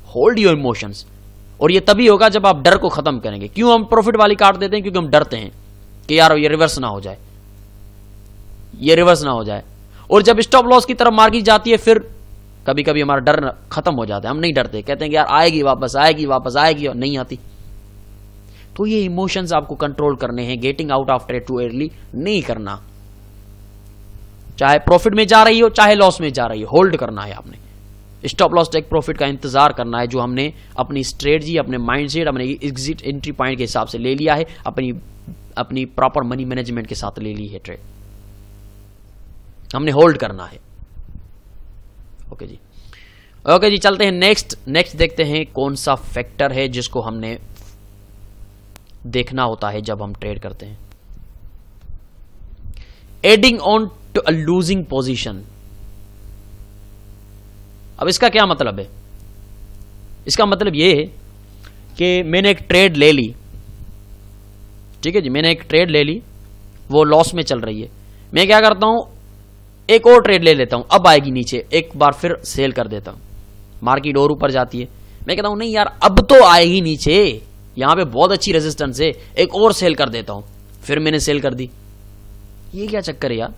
Hold your emotions. और ये तभी होगा जब आप डर को खत्म करेंगे। क्यों हम प्रॉफिट वाली काट देते हैं? क्योंकि हम डरते हैं कि यार ये रिवर्स ना हो जाए, ये रिवर्स ना हो जाए। और जब स्टॉप लॉस की तरफ मार्केट जाती है फिर कभी कभी हमारा डर खत्म हो जाता है, हम नहीं डरते, कहते हैं कि यार आएगी वापस, आएगी वापस, आएगी, और नहीं आती। तो ये इमोशंस आपको कंट्रोल करने हैं। Getting out of trade too early नहीं करना, चाहे प्रॉफिट में जा रही हो चाहे लॉस में जा रही हो, होल्ड करना है आपने। स्टॉप लॉस टेक प्रॉफिट का इंतजार करना है जो हमने अपनी स्ट्रेटजी, अपने माइंडसेट, अपने एग्जिट एंट्री पॉइंट के हिसाब से ले लिया है, अपनी प्रॉपर मनी मैनेजमेंट के साथ ले ली है ट्रेड, हमने होल्ड करना है। ओके जी, ओके जी, चलते हैं नेक्स्ट देखते हैं कौन सा फैक्टर है जिसको हमने देखना होता है जब हम ट्रेड करते हैं। Adding on to a losing position. अब इसका क्या मतलब है? इसका मतलब यह है कि मैंने एक ट्रेड ले ली, ठीक है जी, मैंने एक ट्रेड ले ली, वो लॉस में चल रही है। मैं क्या करता हूं, एक और ट्रेड ले लेता हूं, अब आएगी नीचे, एक बार फिर सेल कर देता हूं। मार्केट और ऊपर जाती है, मैं कहता हूं नहीं यार अब तो आएगी नीचे, यहां पे बहुत अच्छी रेजिस्टेंस है, एक और सेल कर देता हूं, फिर मैंने सेल कर दी। ये क्या चक्कर है यार?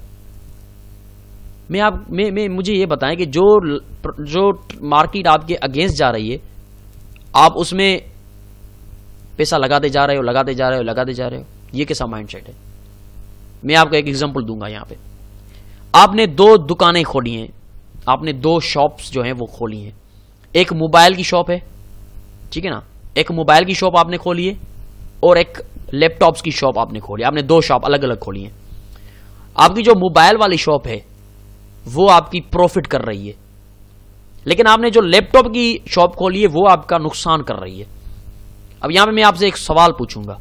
मुझे ये बताएं कि जो मार्केट आपके अगेंस्ट जा रही है, आप उसमें पैसा लगाते जा रहे हो, ये कैसा माइंडसेट है? मैं आपको एक एग्जांपल दूंगा। यहां पे आपने 2 दुकानें खोली हैं, आपने 2 शॉप्स जो हैं वो खोली हैं। एक मोबाइल की शॉप है, ठीक है ना, एक मोबाइल की शॉप आपने खोली है और एक लैपटॉप्स की शॉप आपने खोली। आपने 2 शॉप अलग अलग खोली हैं। आपकी जो मोबाइल वाली शॉप है वो आपकी प्रॉफिट कर रही है, लेकिन आपने जो लैपटॉप की शॉप खोली है वो आपका नुकसान कर रही है। अब यहां पे मैं आपसे एक सवाल पूछूंगा,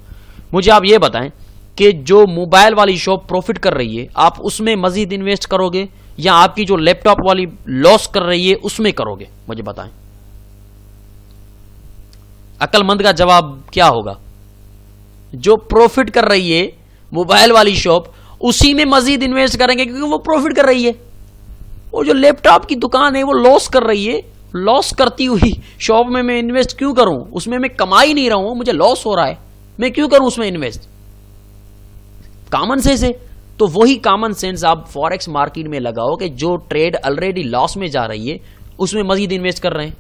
मुझे आप ये बताएं कि जो मोबाइल वाली शॉप प्रॉफिट कर रही है आप उसमें मजीद इन्वेस्ट करोगे या आपकी जो लैपटॉप वाली लॉस कर रही है उसमें करोगे? मुझे बताएं, अक्लमंद का जवाब क्या होगा? जो प्रॉफिट कर रही है मोबाइल वाली शॉप उसी में मजीद इन्वेस्ट करेंगे क्योंकि वो प्रॉफिट कर रही है। और जो लैपटॉप की दुकान है वो लॉस कर रही है, लॉस करती हुई शॉप में मैं इन्वेस्ट क्यों करूं? उसमें मैं कमा ही नहीं रहा हूं, मुझे लॉस हो रहा है, मैं क्यों करूं उसमें इन्वेस्ट? कॉमन सेंस है। तो वही कॉमन सेंस आप फॉरेक्स मार्केट में लगाओ कि जो ट्रेड ऑलरेडी लॉस में जा रही है उसमें मजीद इन्वेस्ट कर रहे हैं।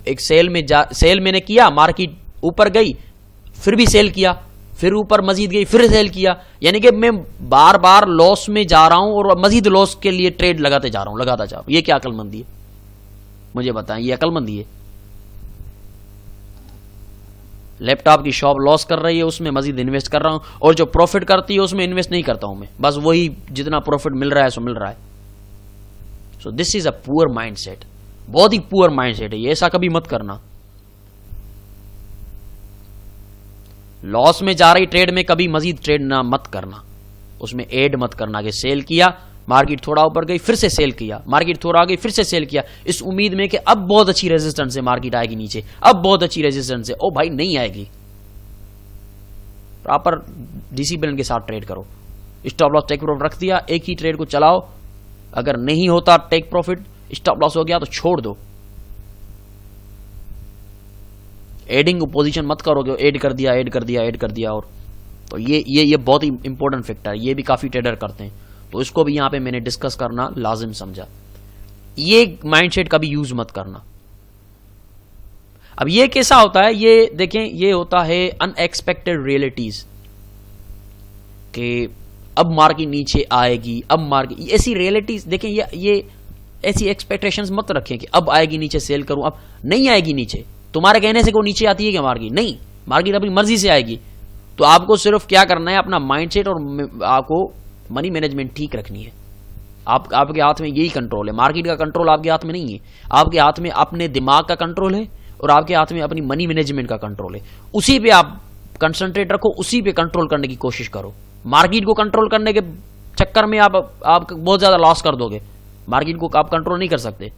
एक सेल मैंने किया, मार्केट ऊपर गई, फिर भी सेल किया, फिर ऊपर मजीद गई, फिर सेल किया, यानी कि मैं बार बार लॉस में जा रहा हूं और मजीद लॉस के लिए ट्रेड लगाते जा रहा हूं। ये क्या अकलमंदी है? मुझे बताएं, ये अकलमंदी है? लैपटॉप की शॉप लॉस कर रही है उसमें मजीद इन्वेस्ट कर रहा हूं, और जो प्रॉफिट करती है उसमें इन्वेस्ट नहीं करता हूं मैं, बस वही जितना प्रॉफिट मिल रहा है सो मिल रहा है। So this is a poor mindset, बहुत ही पुअर माइंडसेट है ये, ऐसा कभी मत करना। लॉस में जा रही ट्रेड में कभी मजीद ट्रेड ना मत करना, उसमें एड मत करना कि सेल किया, मार्केट थोड़ा ऊपर गई फिर से सेल किया, मार्केट थोड़ा आ गई फिर से सेल किया, इस उम्मीद में कि अब बहुत अच्छी रेजिस्टेंस है, मार्केट आएगी नीचे, अब बहुत अच्छी रेजिस्टेंस है। ओ भाई नहीं आएगी। प्रॉपर डिसिप्लिन के साथ ट्रेड करो। स्टॉप लॉस टेक प्रॉफिट रख दिया, एक ही ट्रेड को चलाओ, अगर नहीं होता टेक प्रॉफिट, स्टॉप लॉस हो गया तो छोड़ दो। एडिंग पोजीशन मत करोगे, ऐड कर दिया ऐड कर दिया ऐड कर दिया। और तो ये बहुत ही इंपॉर्टेंट फैक्टर है, ये भी काफी ट्रेडर करते हैं, तो इसको भी यहां पे मैंने डिस्कस करना लाजिम समझा। ये माइंडसेट कभी यूज मत करना। अब ये कैसा होता है, ये देखें, ये होता है अनएक्सपेक्टेड रियलिटीज कि अब मार्केट नीचे आएगी, अब मार्केट, ऐसी रियलिटीज देखें, ये ऐसी एक्सपेक्टेशंस मत रखें कि अब आएगी नीचे सेल करूं। अब नहीं आएगी नीचे, तुम्हारे कहने से को नीचे आती है क्या मार्केट? नहीं, मार्केट अपनी मर्जी से आएगी। तो आपको सिर्फ क्या करना है, अपना माइंडसेट और आपको मनी मैनेजमेंट ठीक रखनी है। आपके हाथ में यही कंट्रोल है, मार्केट का कंट्रोल आपके हाथ में नहीं है। आपके हाथ में अपने दिमाग का कंट्रोल है और आपके हाथ में अपनी मनी मैनेजमेंट का कंट्रोल है। उसी पे आप कंसंट्रेट रखो, उसी पे कंट्रोल करने की कोशिश करो। मार्केट को कंट्रोल करने के चक्कर में आप बहुत ज्यादा लॉस कर दोगे, मार्केट को आप कंट्रोल नहीं कर सकते।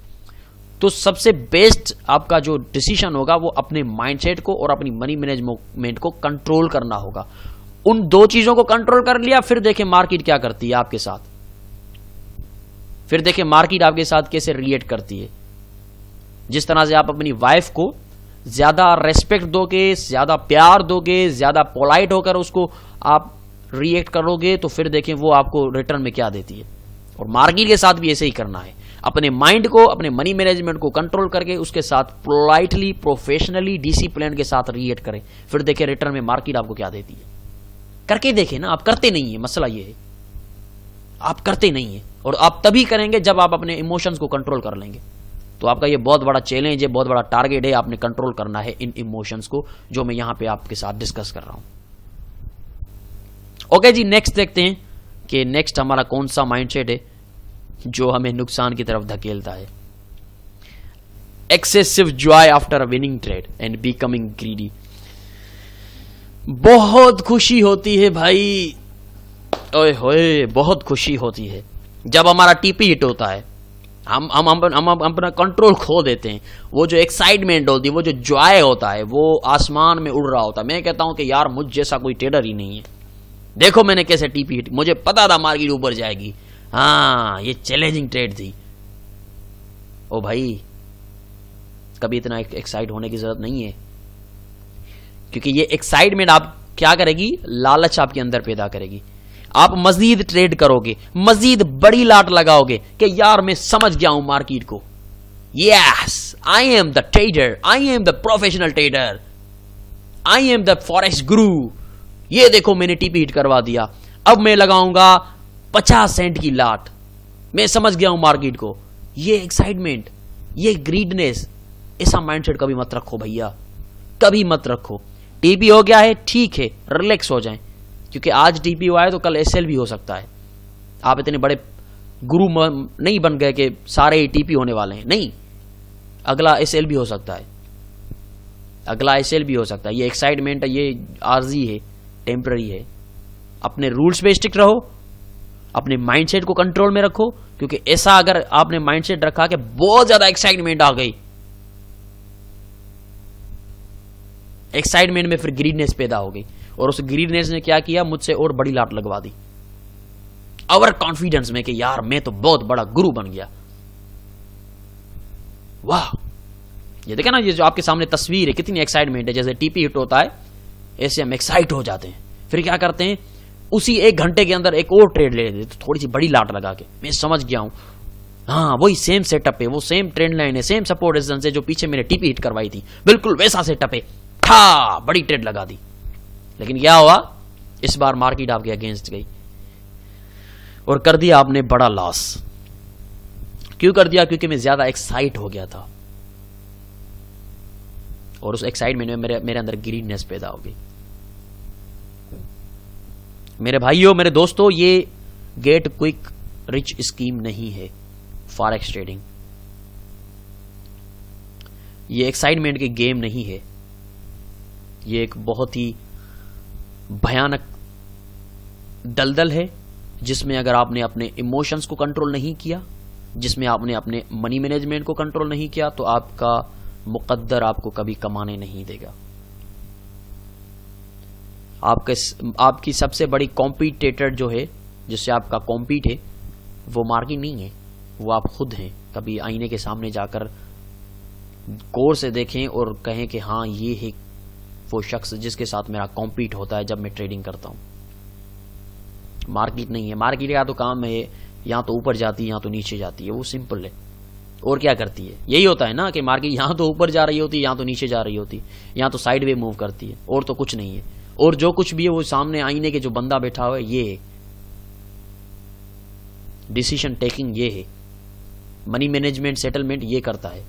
तो सबसे बेस्ट आपका जो डिसीजन होगा वो अपने माइंडसेट को और अपनी मनी मैनेजमेंट को कंट्रोल करना होगा। उन 2 चीजों को कंट्रोल कर लिया, फिर देखें मार्केट क्या करती है आपके साथ, फिर देखें मार्केट आपके साथ कैसे रिएक्ट करती है। जिस तरह से आप अपनी वाइफ को ज्यादा रेस्पेक्ट दोगे, ज्यादा प्यार दोगे, ज्यादा पोलाइट होकर उसको आप रिएक्ट करोगे, तो फिर देखें वो आपको रिटर्न में क्या देती है। और मार्केट के साथ भी ऐसे ही करना है, अपने माइंड को, अपने मनी मैनेजमेंट को कंट्रोल करके उसके साथ पोलाइटली, प्रोफेशनली, डिसिप्लिन के साथ रिएक्ट करें, फिर देखें रिटर्न में मार्केट आपको क्या देती है। करके देखें ना, आप करते नहीं है, मसला ये है आप करते नहीं है, और आप तभी करेंगे जब आप अपने इमोशंस को कंट्रोल कर लेंगे। तो आपका ये बहुत बड़ा चैलेंज है, बहुत बड़ा टारगेट है, आपने कंट्रोल करना है इन इमोशंस को, जो मैं यहां पे आपके साथ डिस्कस कर रहा हूं। ओके जी, नेक्स्ट देखते हैं कि नेक्स्ट हमारा कौन सा माइंडसेट है जो हमें नुकसान की तरफ धकेलता है। Excessive Joy after a winning trade and becoming greedy. बहुत खुशी होती है भाई, ओए होए, बहुत खुशी होती है जब हमारा टीपी हिट होता है। हम अपना कंट्रोल खो देते हैं। वो जो एक्साइटमेंट होती है, वो जो जॉय होता है, वो आसमान में उड़ रहा होता है। मैं कहता हूं कि यार मुझ जैसा कोई ट्रेडर ही नहीं है, देखो मैंने कैसे टीपी हिट, मुझे पता था मार्केट ऊपर जाएगी, हाँ ये चैलेंजिंग ट्रेड थी। ओ भाई, कभी इतना एक्साइट होने की जरूरत नहीं है, क्योंकि ये एक्साइटमेंट आप क्या करेगी, लालच आपके अंदर पैदा करेगी। आप मजीद ट्रेड करोगे, मजीद बड़ी लाट लगाओगे कि यार मैं समझ गया हूं मार्केट को, yes I am the trader, I am the professional trader, I am the forex गुरु। ये देखो मैंने टीपी हिट करवा दिया, अब मैं लगाऊंगा 50 सेंट की लाट, मैं समझ गया हूं मार्केट को, ये एक्साइटमेंट, ये ग्रीडनेस, ऐसा माइंडसेट कभी मत रखो भैया, कभी मत रखो। टीपी हो गया है, ठीक है, रिलैक्स हो जाएं, क्योंकि आज टीपी हुआ है तो कल एसएल भी हो सकता है। आप इतने बड़े गुरु नहीं बन गए कि सारे टीपी होने वाले हैं, नहीं, अगला एसएल भी हो सकता है, अगला एसएल भी हो सकता है। ये एक्साइटमेंट है, ये आर्जी है, टेम्पररी है। अपने रूल्स पे स्टिक रहो, अपने माइंडसेट को कंट्रोल में रखो, क्योंकि ऐसा अगर आपने माइंडसेट रखा कि बहुत ज्यादा एक्साइटमेंट आ गई, एक्साइटमेंट में फिर ग्रीडनेस पैदा हो गई, और उस ग्रीडनेस ने क्या किया, मुझसे और बड़ी लाट लगवा दी ओवर कॉन्फिडेंस में कि यार मैं तो बहुत बड़ा गुरु बन गया। वाह, ये देखे ना, ये जो आपके सामने तस्वीर है, कितनी एक्साइटमेंट है। जैसे टीपी हिट होता है ऐसे हम एक्साइट हो जाते हैं, फिर क्या करते हैं, उसी 1 घंटे के अंदर एक और ट्रेड ले लेते, तो थोड़ी सी बड़ी लाट लगा के, मैं समझ गया हूं, हाँ वही सेम सेटअप है, वो सेम ट्रेंड लाइन है, सेम सपोर्ट रेजिस्टेंस है जो पीछे मैंने टीपी हिट करवाई थी, बिल्कुल वैसा सेटअप है, ठा बड़ी ट्रेड लगा दी। लेकिन क्या हुआ, इस बार मार्केट आपके अगेंस्ट गई और कर दिया आपने बड़ा लॉस। क्यों कर दिया, क्योंकि मैं ज्यादा एक्साइट हो गया था, और उस एक्साइटमेंट में मेरे अंदर ग्रीननेस पैदा हो गई। मेरे भाइयों, मेरे दोस्तों, ये गेट क्विक रिच स्कीम नहीं है फॉरेक्स ट्रेडिंग, ये एक्साइटमेंट की गेम नहीं है, ये एक बहुत ही भयानक दलदल है, जिसमें अगर आपने अपने इमोशंस को कंट्रोल नहीं किया, जिसमें आपने अपने मनी मैनेजमेंट को कंट्रोल नहीं किया, तो आपका मुकद्दर आपको कभी कमाने नहीं देगा। आपकी सबसे बड़ी कॉम्पिटिटर जो है, जिससे आपका कॉम्पीट है, वो मार्केट नहीं है, वो आप खुद हैं। कभी आईने के सामने जाकर गौर से देखें और कहें कि हाँ, ये है वो शख्स जिसके साथ मेरा कॉम्पीट होता है जब मैं ट्रेडिंग करता हूं। मार्केट नहीं है, मार्केट का तो काम है, या तो ऊपर जाती है या तो नीचे जाती है, वो सिंपल है। और क्या करती है, यही होता है ना कि मार्केट यहां तो ऊपर जा रही होती है, यहां तो नीचे जा रही होती है, यहां तो साइड वे मूव करती है, और तो कुछ नहीं है। और जो कुछ भी है वो सामने आईने के जो बंदा बैठा हुआ है, ये है डिसीजन टेकिंग, ये है मनी मैनेजमेंट, सेटलमेंट ये करता है।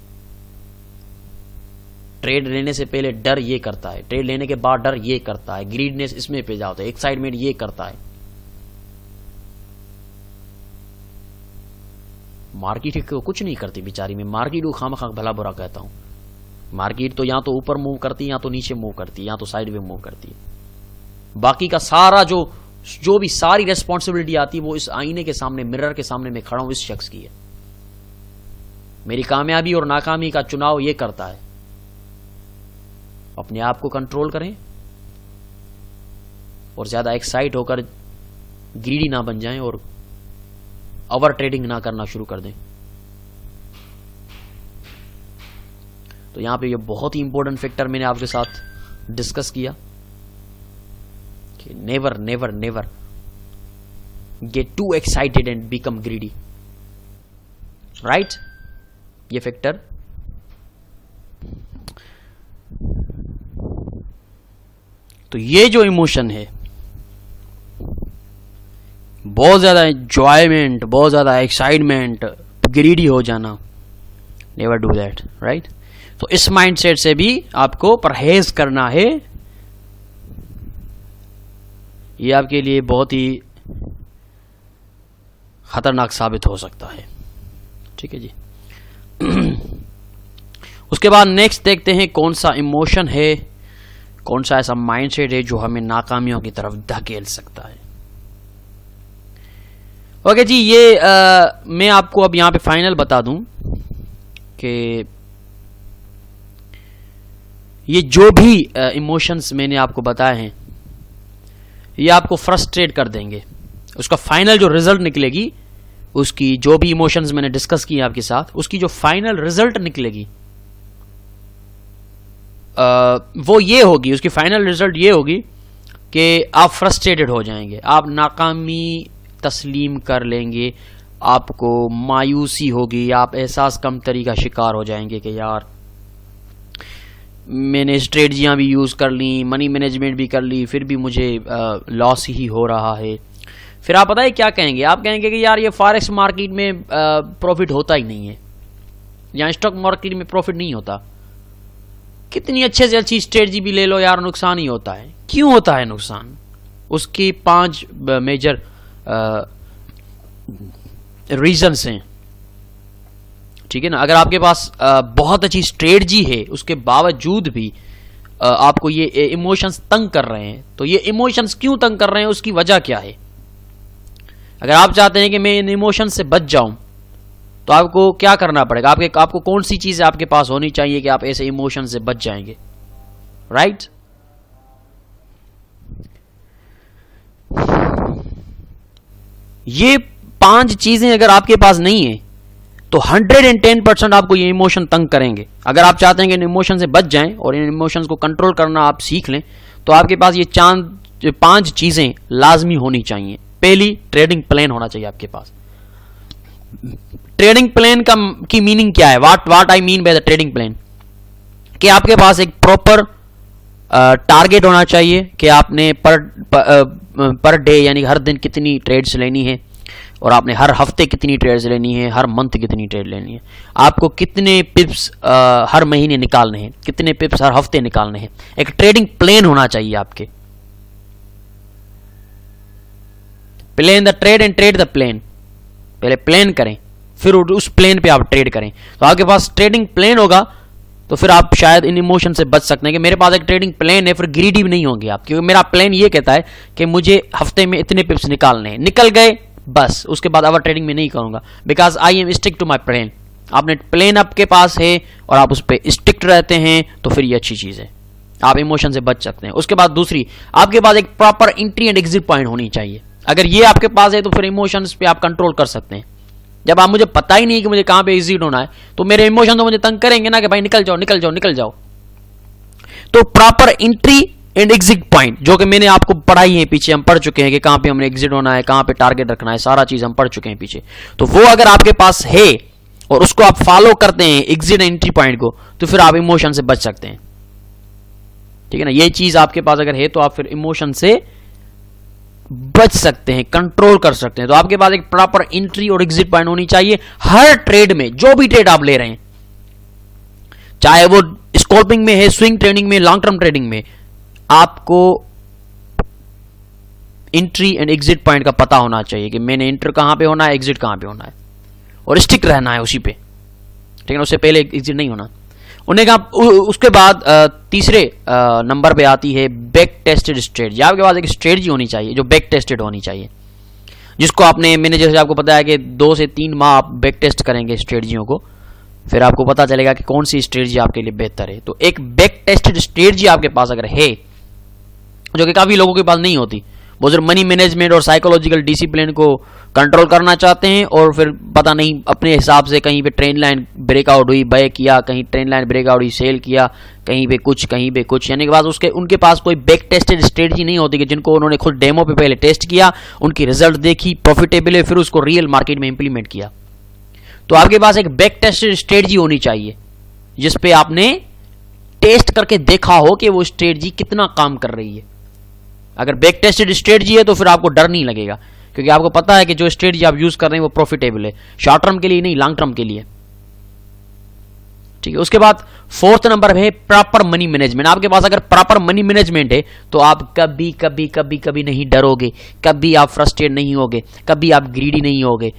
ट्रेड लेने से पहले डर ये करता है, ट्रेड लेने के बाद डर ये करता है, ग्रीडनेस इसमें पे जाता है, एक्साइटमेंट ये करता है। मार्केट को कुछ नहीं करती बेचारी, मैं मार्केट को खामखा भला बुरा कहता हूं। मार्केट तो या तो ऊपर मूव करती है, या तो नीचे मूव करती है, या तो साइड में मूव करती है। बाकी का सारा जो भी सारी रेस्पॉन्सिबिलिटी आती है, वो इस आईने के सामने, मिरर के सामने मैं खड़ा हूं, इस शख्स की है। मेरी कामयाबी और नाकामी का चुनाव ये करता है। अपने आप को कंट्रोल करें और ज्यादा एक्साइट होकर ग्रीडी ना बन जाएं और ओवर ट्रेडिंग ना करना शुरू कर दें। तो यहां पे ये बहुत ही इंपॉर्टेंट फैक्टर मैंने आपके साथ डिस्कस किया कि never never never get to excited and become greedy, right. ये फैक्टर तो ये जो इमोशन है, बहुत ज्यादा एंजॉयमेंट, बहुत ज्यादा एक्साइटमेंट, ग्रीडी हो जाना, नेवर डू दैट, राइट। तो इस माइंडसेट से भी आपको परहेज करना है। ये आपके लिए बहुत ही खतरनाक साबित हो सकता है, ठीक है जी। उसके बाद नेक्स्ट देखते हैं कौन सा इमोशन है, कौन सा ऐसा माइंडसेट है जो हमें नाकामियों की तरफ धकेल सकता है। ओके जी, ये मैं आपको अब यहां पे फाइनल बता दूं कि ये जो भी इमोशंस मैंने आपको बताए हैं, ये आपको फ्रस्ट्रेट कर देंगे। उसका फाइनल जो रिजल्ट निकलेगी, उसकी जो भी इमोशंस मैंने डिस्कस किए आपके साथ, उसकी जो फाइनल रिजल्ट निकलेगी वो ये होगी, उसकी फाइनल रिजल्ट ये होगी कि आप फ्रस्ट्रेटेड हो जाएंगे, आप नाकामी तस्लीम कर लेंगे, आपको मायूसी होगी, आप एहसास कमतरी का शिकार हो जाएंगे कि यार मैंने स्ट्रेटजियां भी यूज़ कर ली, मनी मैनेजमेंट भी कर ली, फिर भी मुझे लॉस ही हो रहा है, फिर आप पता है क्या कहेंगे, आप कहेंगे कि यार ये फॉरेक्स मार्केट में प्रॉफिट होता ही नहीं है, या स्टॉक मार्केट में प्रॉफिट नहीं होता, कितनी अच्छे से अच्छी स्ट्रेटजी भी ले लो यार नुकसान ही होता है। क्यों होता है नुकसान? उसकी 5 मेजर रीजंस हैं, ठीक है ना। अगर आपके पास बहुत अच्छी स्ट्रेटजी है, उसके बावजूद भी आपको ये इमोशंस तंग कर रहे हैं, तो ये इमोशंस क्यों तंग कर रहे हैं, उसकी वजह क्या है? अगर आप चाहते हैं कि मैं इन इमोशन से बच जाऊं, तो आपको क्या करना पड़ेगा? आपको कौन सी चीजें आपके पास होनी चाहिए कि आप ऐसे इमोशन से बच जाएंगे, राइट? ये 5 चीजें अगर आपके पास नहीं है तो 110% आपको ये इमोशन तंग करेंगे। अगर आप चाहते हैं कि इन इमोशन से बच जाएं और इन इमोशंस को कंट्रोल करना आप सीख लें, तो आपके पास ये 5 चीजें लाजमी होनी चाहिए। पहली, ट्रेडिंग प्लान होना चाहिए आपके पास। ट्रेडिंग प्लान की मीनिंग क्या है? What I mean by the trading plan, कि आपके पास एक प्रॉपर टारगेट होना चाहिए कि आपने पर डे यानी हर दिन कितनी ट्रेड्स लेनी है, और आपने हर हफ्ते कितनी ट्रेड्स लेनी है, हर मंथ कितनी ट्रेड लेनी है, आपको कितने पिप्स हर महीने निकालने हैं, कितने पिप्स हर हफ्ते निकालने हैं। एक ट्रेडिंग प्लान होना चाहिए आपके। Plan the trade and trade the plan. पहले प्लान करें, फिर उस प्लान पे आप ट्रेड करें। तो आपके पास ट्रेडिंग प्लान होगा तो फिर आप शायद इन इमोशन से बच सकते हैं कि मेरे पास एक ट्रेडिंग प्लान है, फिर ग्रीडी भी नहीं होंगे आप, क्योंकि मेरा प्लान ये कहता है कि मुझे हफ्ते में इतने पिप्स निकालने हैं, निकल गए बस, उसके बाद ओवर ट्रेडिंग में नहीं करूंगा, because I am stick to my plan. आपने प्लान आपके पास है और आप उस पर स्टिक्ट रहते हैं, तो फिर ये अच्छी चीज है, आप इमोशन से बच सकते हैं। उसके बाद दूसरी, आपके पास एक proper entry and exit point होनी चाहिए। अगर ये आपके पास है तो फिर इमोशंस पे आप कंट्रोल कर सकते हैं। जब आप मुझे पता ही नहीं कि मुझे कहां पे एग्जिट होना है, तो मेरे इमोशन तो मुझे तंग करेंगे ना कि भाई निकल जाओ निकल जाओ निकल जाओ। तो proper entry and exit point, जो कि मैंने आपको पढ़ाई है पीछे, हम पढ़ चुके हैं कि कहां पे हमने एग्जिट होना है, कहां पे टारगेट रखना है, सारा चीज हम पढ़ चुके हैं पीछे। तो वो अगर आपके पास है और उसको आप फॉलो करते हैं एग्जिट एंट्री पॉइंट को, तो फिर आप इमोशन से बच सकते हैं, ठीक है ना। ये चीज आपके पास अगर है तो आप फिर इमोशन से बच सकते हैं, कंट्रोल कर सकते हैं। तो आपके पास एक प्रॉपर एंट्री और एग्जिट पॉइंट होनी चाहिए हर ट्रेड में, जो भी ट्रेड आप ले रहे हैं, चाहे वो स्कैल्पिंग में है, स्विंग ट्रेडिंग में, लॉन्ग टर्म ट्रेडिंग में, आपको एंट्री एंड एग्जिट पॉइंट का पता होना चाहिए कि मैंने एंटर कहां पे होना है, एग्जिट कहां पे होना है, और स्टिक रहना है उसी पे, ठीक है। उससे पहले एग्जिट नहीं होना। उन्हें कहा उसके बाद तीसरे नंबर पे आती है बैक टेस्टेड स्ट्रेटजी। आपके पास एक स्ट्रेटजी होनी चाहिए जो बैक टेस्टेड होनी चाहिए, जिसको मैंने जैसे आपको पता है कि 2 से 3 माह आप बैक टेस्ट करेंगे स्ट्रेटजियों को, फिर आपको पता चलेगा कि कौन सी स्ट्रेटजी आपके लिए बेहतर है। तो एक बैक टेस्टेड स्ट्रेटजी आपके पास अगर है, जो कि काफी लोगों के पास नहीं होती, वो सिर्फ मनी मैनेजमेंट और साइकोलॉजिकल डिसिप्लिन को कंट्रोल करना चाहते हैं, और फिर पता नहीं अपने हिसाब से कहीं पे ट्रेंड लाइन ब्रेकआउट हुई बाय किया, कहीं ट्रेंड लाइन ब्रेकआउट हुई सेल किया, कहीं पे कुछ, यानी कि बाद उनके पास कोई बैक टेस्टेड स्ट्रेटजी नहीं होती कि जिनको उन्होंने खुद डेमो पे पहले टेस्ट किया, उनकी रिजल्ट देखी, प्रॉफिटेबल है, फिर उसको रियल मार्केट में इंप्लीमेंट किया। तो आपके पास एक बैक टेस्टेड स्ट्रेटजी होनी चाहिए जिसपे आपने टेस्ट करके देखा हो कि वो स्ट्रेटजी कितना काम कर रही है। अगर बैक टेस्टेड स्ट्रेटजी है तो फिर आपको डर नहीं लगेगा, क्योंकि आपको पता है कि जो स्ट्रेटजी आप यूज कर रहे हैं वो प्रॉफिटेबल है, शॉर्ट टर्म के लिए नहीं, लॉन्ग टर्म के लिए, ठीक है। उसके बाद 4th नंबर है प्रॉपर मनी मैनेजमेंट। आपके पास अगर प्रॉपर मनी मैनेजमेंट है तो आप कभी कभी कभी कभी नहीं डरोगे, कभी आप फ्रस्ट्रेट नहीं होगे, कभी आप ग्रीडी नहीं होगे।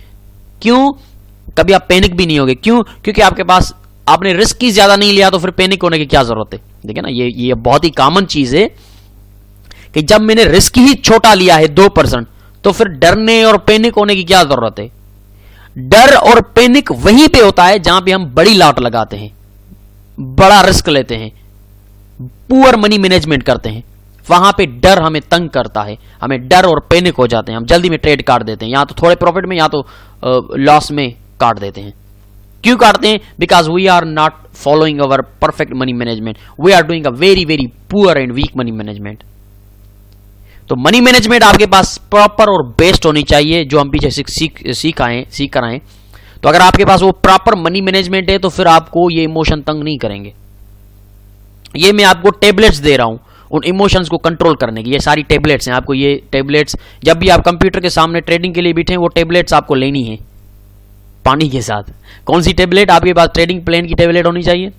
क्यों? कभी आप पैनिक भी नहीं होगे। क्यों? क्योंकि आपके पास आपने रिस्क ही ज्यादा नहीं लिया, तो फिर पैनिक होने की क्या जरूरत है? देखिए ना, ये बहुत ही कॉमन चीज है कि जब मैंने रिस्क ही छोटा लिया है 2%, तो फिर डरने और पैनिक होने की क्या जरूरत है? डर और पैनिक वहीं पे होता है जहां पे हम बड़ी लाट लगाते हैं, बड़ा रिस्क लेते हैं, पुअर मनी मैनेजमेंट करते हैं, वहां पे डर हमें तंग करता है, हमें डर और पैनिक हो जाते हैं, हम जल्दी में ट्रेड काट देते हैं, या तो थोड़े प्रॉफिट में या तो लॉस में काट देते हैं। क्यों काटते हैं? Because we are not following our perfect money management, we are doing a very very poor and weak money management. तो मनी मैनेजमेंट आपके पास प्रॉपर और बेस्ट होनी चाहिए, जो हम पीछे सीख कर आए। तो अगर आपके पास वो प्रॉपर मनी मैनेजमेंट है तो फिर आपको ये इमोशन तंग नहीं करेंगे। ये मैं आपको टेबलेट्स दे रहा हूं, उन इमोशंस को कंट्रोल करने की। ये सारी टेबलेट्स हैं, आपको ये टेबलेट्स जब भी आप कंप्यूटर के सामने ट्रेडिंग के लिए बैठे हैं वो टेबलेट्स आपको लेनी है पानी के साथ। कौन सी टेबलेट? आपके पास ट्रेडिंग प्लान की टेबलेट होनी चाहिए,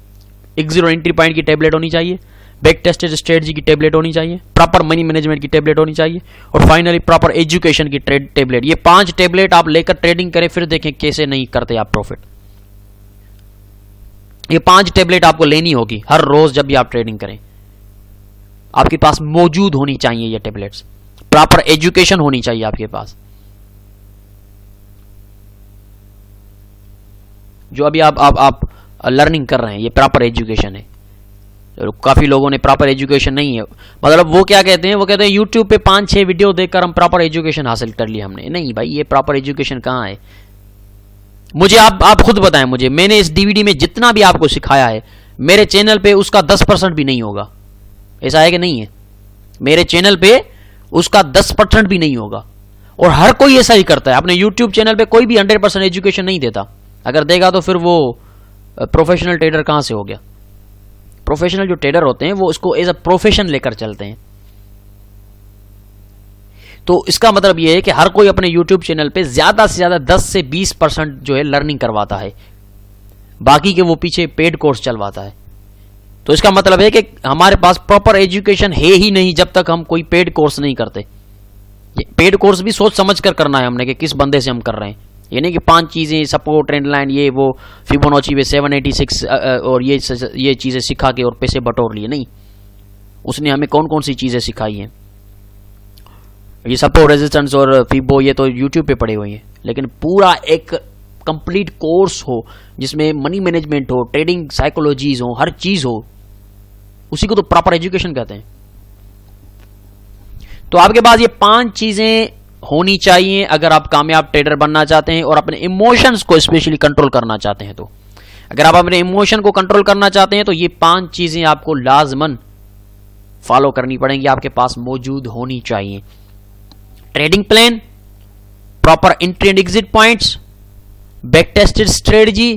एग्जिट और एंट्री पॉइंट की टेबलेट होनी चाहिए, बैक टेस्टेड स्ट्रेटजी की टेबलेट होनी चाहिए, प्रॉपर मनी मैनेजमेंट की टेबलेट होनी चाहिए, और फाइनली प्रॉपर एजुकेशन की टेबलेट। ये 5 टेबलेट आप लेकर ट्रेडिंग करें, फिर देखें कैसे नहीं करते आप प्रॉफिट। ये 5 टेबलेट आपको लेनी होगी हर रोज जब भी आप ट्रेडिंग करें। आपके पास मौजूद होनी चाहिए ये टेबलेट्स। प्रॉपर एजुकेशन होनी चाहिए आपके पास। जो अभी आप लर्निंग कर रहे हैं, ये प्रॉपर एजुकेशन है। काफी लोगों ने प्रॉपर एजुकेशन नहीं है, मतलब वो क्या कहते हैं, वो कहते हैं यूट्यूब पे 5-6 वीडियो देखकर हम प्रॉपर एजुकेशन हासिल कर लिया हमने। नहीं भाई, ये प्रॉपर एजुकेशन कहाँ है? मुझे आप खुद बताएं मुझे, मैंने इस डीवीडी में जितना भी आपको सिखाया है मेरे चैनल पे उसका 10% भी नहीं होगा। ऐसा है कि नहीं है? मेरे चैनल पे उसका 10% भी नहीं होगा, और हर कोई ऐसा ही करता है। अपने यूट्यूब चैनल पे कोई भी 100% एजुकेशन नहीं देता। अगर देगा तो फिर वो प्रोफेशनल ट्रेडर कहां से हो गया? प्रोफेशनल जो ट्रेडर होते हैं वो इसको एज अ प्रोफेशन लेकर चलते हैं। तो इसका मतलब यह है कि हर कोई अपने YouTube चैनल पे ज्यादा से ज्यादा 10 से 20% जो है लर्निंग करवाता है, बाकी के वो पीछे पेड कोर्स चलवाता है। तो इसका मतलब है कि हमारे पास प्रॉपर एजुकेशन है ही नहीं जब तक हम कोई पेड कोर्स नहीं करते। पेड कोर्स भी सोच समझ कर करना है हमने कि किस बंदे से हम कर रहे हैं। ये नहीं कि 5 चीजें सपोर्ट, ट्रेंड लाइन, ये वो फिबोनाची में 786 और ये चीजें सिखा के और पैसे बटोर लिए। नहीं, उसने हमें कौन कौन सी चीजें सिखाई हैं। ये सपोर्ट, रेजिस्टेंस और फिबो ये तो यूट्यूब पे पड़े हुए हैं, लेकिन पूरा एक कंप्लीट कोर्स हो जिसमें मनी मैनेजमेंट हो, ट्रेडिंग साइकोलॉजीज हो, हर चीज हो, उसी को तो प्रॉपर एजुकेशन कहते हैं। तो आपके पास ये 5 चीजें होनी चाहिए अगर आप कामयाब ट्रेडर बनना चाहते हैं और अपने इमोशंस को स्पेशली कंट्रोल करना चाहते हैं। तो अगर आप अपने इमोशन को कंट्रोल करना चाहते हैं तो ये 5 चीजें आपको लाजमन फॉलो करनी पड़ेंगी, आपके पास मौजूद होनी चाहिए। Trading plan, proper entry and exit points, back tested strategy,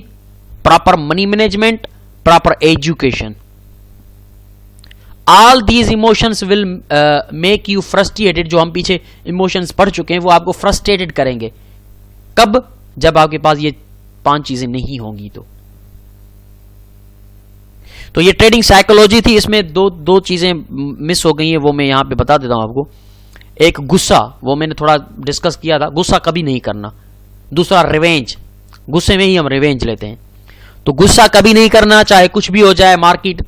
proper money management, proper education. All these emotions will make U frustrated. जो हम पीछे इमोशंस पढ़ चुके हैं वो आपको फ्रस्ट्रेटेड करेंगे। कब? जब आपके पास ये 5 चीजें नहीं होंगी। तो ये ट्रेडिंग साइकोलॉजी थी, इसमें दो चीजें मिस हो गई हैं, वो मैं यहां पे बता देता हूं आपको। एक गुस्सा, वो मैंने थोड़ा डिस्कस किया था, गुस्सा कभी नहीं करना। दूसरा रिवेंज, गुस्से में ही हम रिवेंज लेते हैं। तो गुस्सा कभी नहीं करना, चाहे कुछ भी हो जाए, मार्केट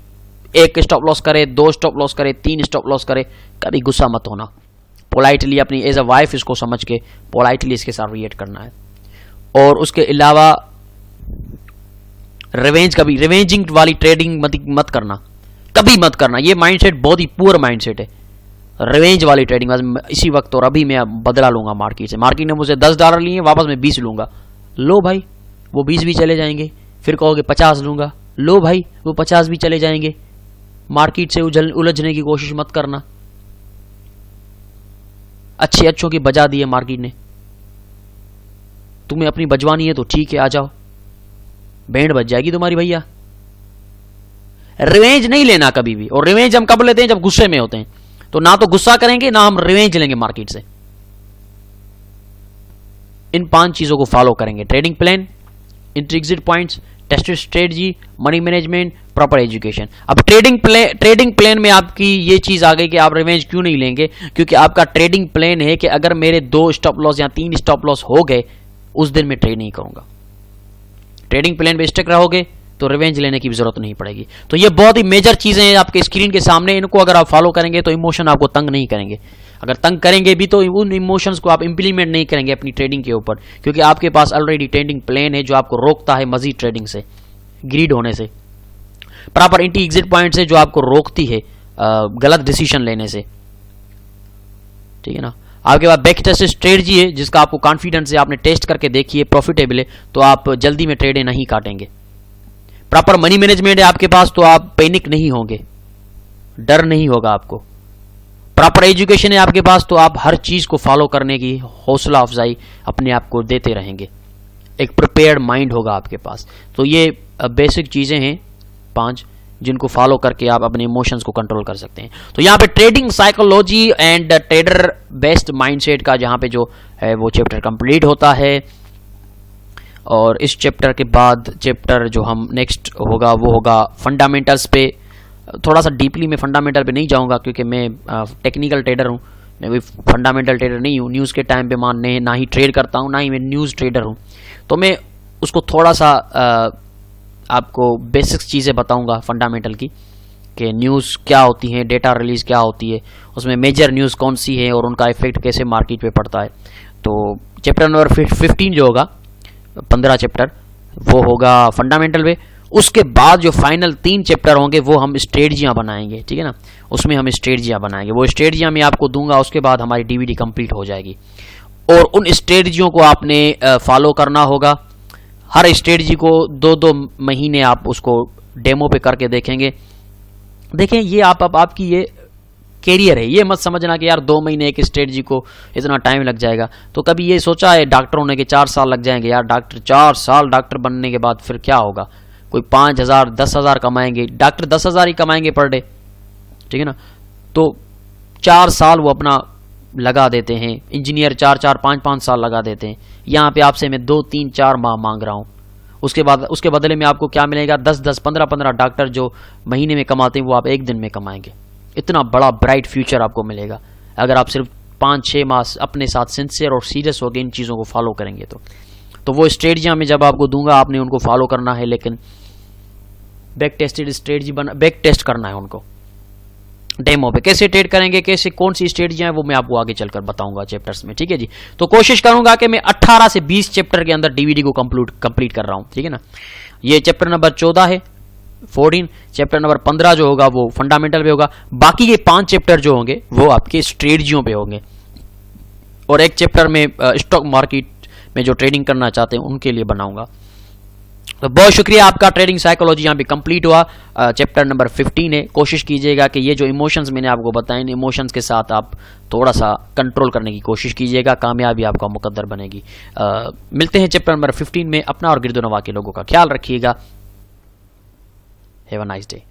1 स्टॉप लॉस करे, 2 स्टॉप लॉस करे, 3 स्टॉप लॉस करे, कभी गुस्सा मत होना। पोलाइटली अपनी एज अ वाइफ इसको समझ के पोलाइटली इसके साथ रिएक्ट करना है। और उसके अलावा रिवेंजिंग वाली ट्रेडिंग मत करना, कभी मत करना। ये माइंडसेट बहुत ही पुअर माइंडसेट है। रिवेंज वाली ट्रेडिंग, इसी वक्त और अभी मैं बदला लूंगा मार्केट से। मार्केट ने मुझे $10 लिए, वापस मैं 20 लूंगा। लो भाई, वो 20 भी चले जाएंगे। फिर कहोगे 50 लूंगा। लो भाई, वो 50 भी चले जाएंगे। मार्केट से उलझने की कोशिश मत करना। अच्छों की बजा दी है मार्केट ने, तुम्हें अपनी बजवानी है तो ठीक है, आ जाओ, बैंड बज जाएगी तुम्हारी भैया। रिवेंज नहीं लेना कभी भी। और रिवेंज हम कब लेते हैं? जब गुस्से में होते हैं। तो ना तो गुस्सा करेंगे ना हम रिवेंज लेंगे मार्केट से। इन 5 चीजों को फॉलो करेंगे। Trading plan, entry exit points, tested strategy, money management, proper education. अब ट्रेडिंग प्लान में आपकी ये चीज आ गई कि आप रिवेंज क्यों नहीं लेंगे, क्योंकि आपका ट्रेडिंग प्लान है कि अगर मेरे 2 स्टॉप लॉस या 3 स्टॉप लॉस हो गए उस दिन मैं ट्रेड नहीं करूंगा। ट्रेडिंग प्लान पे स्टिक रहोगे तो रिवेंज लेने की भी जरूरत नहीं पड़ेगी। तो ये बहुत ही मेजर चीजें हैं आपके स्क्रीन के सामने। इनको अगर आप फॉलो करेंगे तो इमोशन आपको तंग नहीं करेंगे। अगर तंग करेंगे भी तो उन इमोशंस को आप इंप्लीमेंट नहीं करेंगे अपनी ट्रेडिंग के ऊपर, क्योंकि आपके पास ऑलरेडी ट्रेडिंग प्लान है जो आपको रोकता है मजीद ट्रेडिंग से, ग्रीड होने से। प्रॉपर एंट्री एग्जिट पॉइंट से जो आपको रोकती है गलत डिसीजन लेने से। ठीक है ना? आपके पास बैक टेस्ट स्ट्रेटजी है जिसका आपको कॉन्फिडेंस है, आपने टेस्ट करके देखिए, प्रॉफिटेबल है, तो आप जल्दी में ट्रेडें नहीं काटेंगे। प्रॉपर मनी मैनेजमेंट है आपके पास, तो आप पैनिक नहीं होंगे, डर नहीं होगा आपको। प्रॉपर एजुकेशन है आपके पास, तो आप हर चीज को फॉलो करने की हौसला अफजाई अपने आप को देते रहेंगे। एक प्रिपेयर्ड माइंड होगा आपके पास। तो ये बेसिक चीजें हैं 5 जिनको फॉलो करके आप अपने इमोशंस को कंट्रोल कर सकते हैं। तो यहाँ पे trading psychology and trader based mindset का जहाँ पे जो है वो चैप्टर कंप्लीट होता है। और इस चैप्टर के बाद चैप्टर जो हम नेक्स्ट होगा वो होगा फंडामेंटल्स पे। थोड़ा सा डीपली मैं फंडामेंटल पे नहीं जाऊँगा क्योंकि मैं टेक्निकल ट्रेडर हूँ, मैं कोई फंडामेंटल ट्रेडर नहीं हूँ। न्यूज़ के टाइम पे मानने ना ही ट्रेड करता हूँ, ना ही मैं न्यूज़ ट्रेडर हूँ। तो मैं उसको थोड़ा सा आपको बेसिक्स चीज़ें बताऊंगा फंडामेंटल की, कि न्यूज़ क्या होती है, डेटा रिलीज़ क्या होती है, उसमें मेजर न्यूज़ कौन सी है और उनका इफेक्ट कैसे मार्केट पे पड़ता है। तो चैप्टर नंबर 15 जो होगा, 15 चैप्टर, वो होगा फंडामेंटल पे। उसके बाद जो फाइनल 3 चैप्टर होंगे वो हम स्ट्रेटजियाँ बनाएंगे, ठीक है ना, उसमें हम स्ट्रेटजियाँ बनाएंगे। वो स्ट्रेटजियाँ मैं आपको दूंगा, उसके बाद हमारी डीवीडी कंप्लीट हो जाएगी। और उन स्ट्रेटजियों को आपने फॉलो करना होगा। हर स्ट्रेटजी को 2-2 महीने आप उसको डेमो पे करके देखेंगे। देखें, ये आपकी ये कैरियर है। ये मत समझना कि यार 2 महीने एक स्ट्रेटजी को इतना टाइम लग जाएगा। तो कभी ये सोचा है डॉक्टर होने के 4 साल लग जाएंगे? यार डॉक्टर 4 साल डॉक्टर बनने के बाद फिर क्या होगा? कोई 5,000 10,000 कमाएंगे, डॉक्टर 10,000 ही कमाएंगे पर डे, ठीक है ना। तो 4 साल वो अपना लगा देते हैं, इंजीनियर 4-4 5-5 साल लगा देते हैं। यहाँ पे आपसे मैं 2-3-4 माह मांग रहा हूँ। उसके बदले में आपको क्या मिलेगा? 10-10 15-15 डॉक्टर जो महीने में कमाते हैं वो आप एक दिन में कमाएंगे। इतना बड़ा ब्राइट फ्यूचर आपको मिलेगा अगर आप सिर्फ 5-6 माह अपने साथ सिंसियर और सीरियस होकर इन चीज़ों को फॉलो करेंगे। तो वो स्ट्रेटजियाँ मैं जब आपको दूंगा आपने उनको फॉलो करना है, लेकिन back tested strategy back test करना है उनको डेमो पे। कैसे ट्रेड करेंगे, कैसे कौन सी स्ट्रेटजियां हैं, वो मैं आपको आगे चलकर बताऊंगा चैप्टर्स में, ठीक है जी। तो कोशिश करूंगा कि मैं 18 से 20 चैप्टर के अंदर डीवीडी को कंप्लीट कर रहा हूं, ठीक है ना। ये चैप्टर नंबर 14 है, 14। चैप्टर नंबर 15 जो होगा वो फंडामेंटल पे होगा। बाकी के 5 चैप्टर जो होंगे वो आपके स्ट्रेटजियों पे होंगे। और एक चैप्टर में स्टॉक मार्केट में जो ट्रेडिंग करना चाहते हैं उनके लिए बनाऊंगा। तो बहुत शुक्रिया आपका। ट्रेडिंग साइकोलॉजी यहाँ पे कंप्लीट हुआ। चैप्टर नंबर 15 है। कोशिश कीजिएगा कि ये जो इमोशंस मैंने आपको बताए, इन इमोशंस के साथ आप थोड़ा सा कंट्रोल करने की कोशिश कीजिएगा, कामयाबी आपका मुकद्दर बनेगी। मिलते हैं चैप्टर नंबर 15 में। अपना और गिरदो नवा के लोगों का ख्याल रखिएगा। Have a nice day.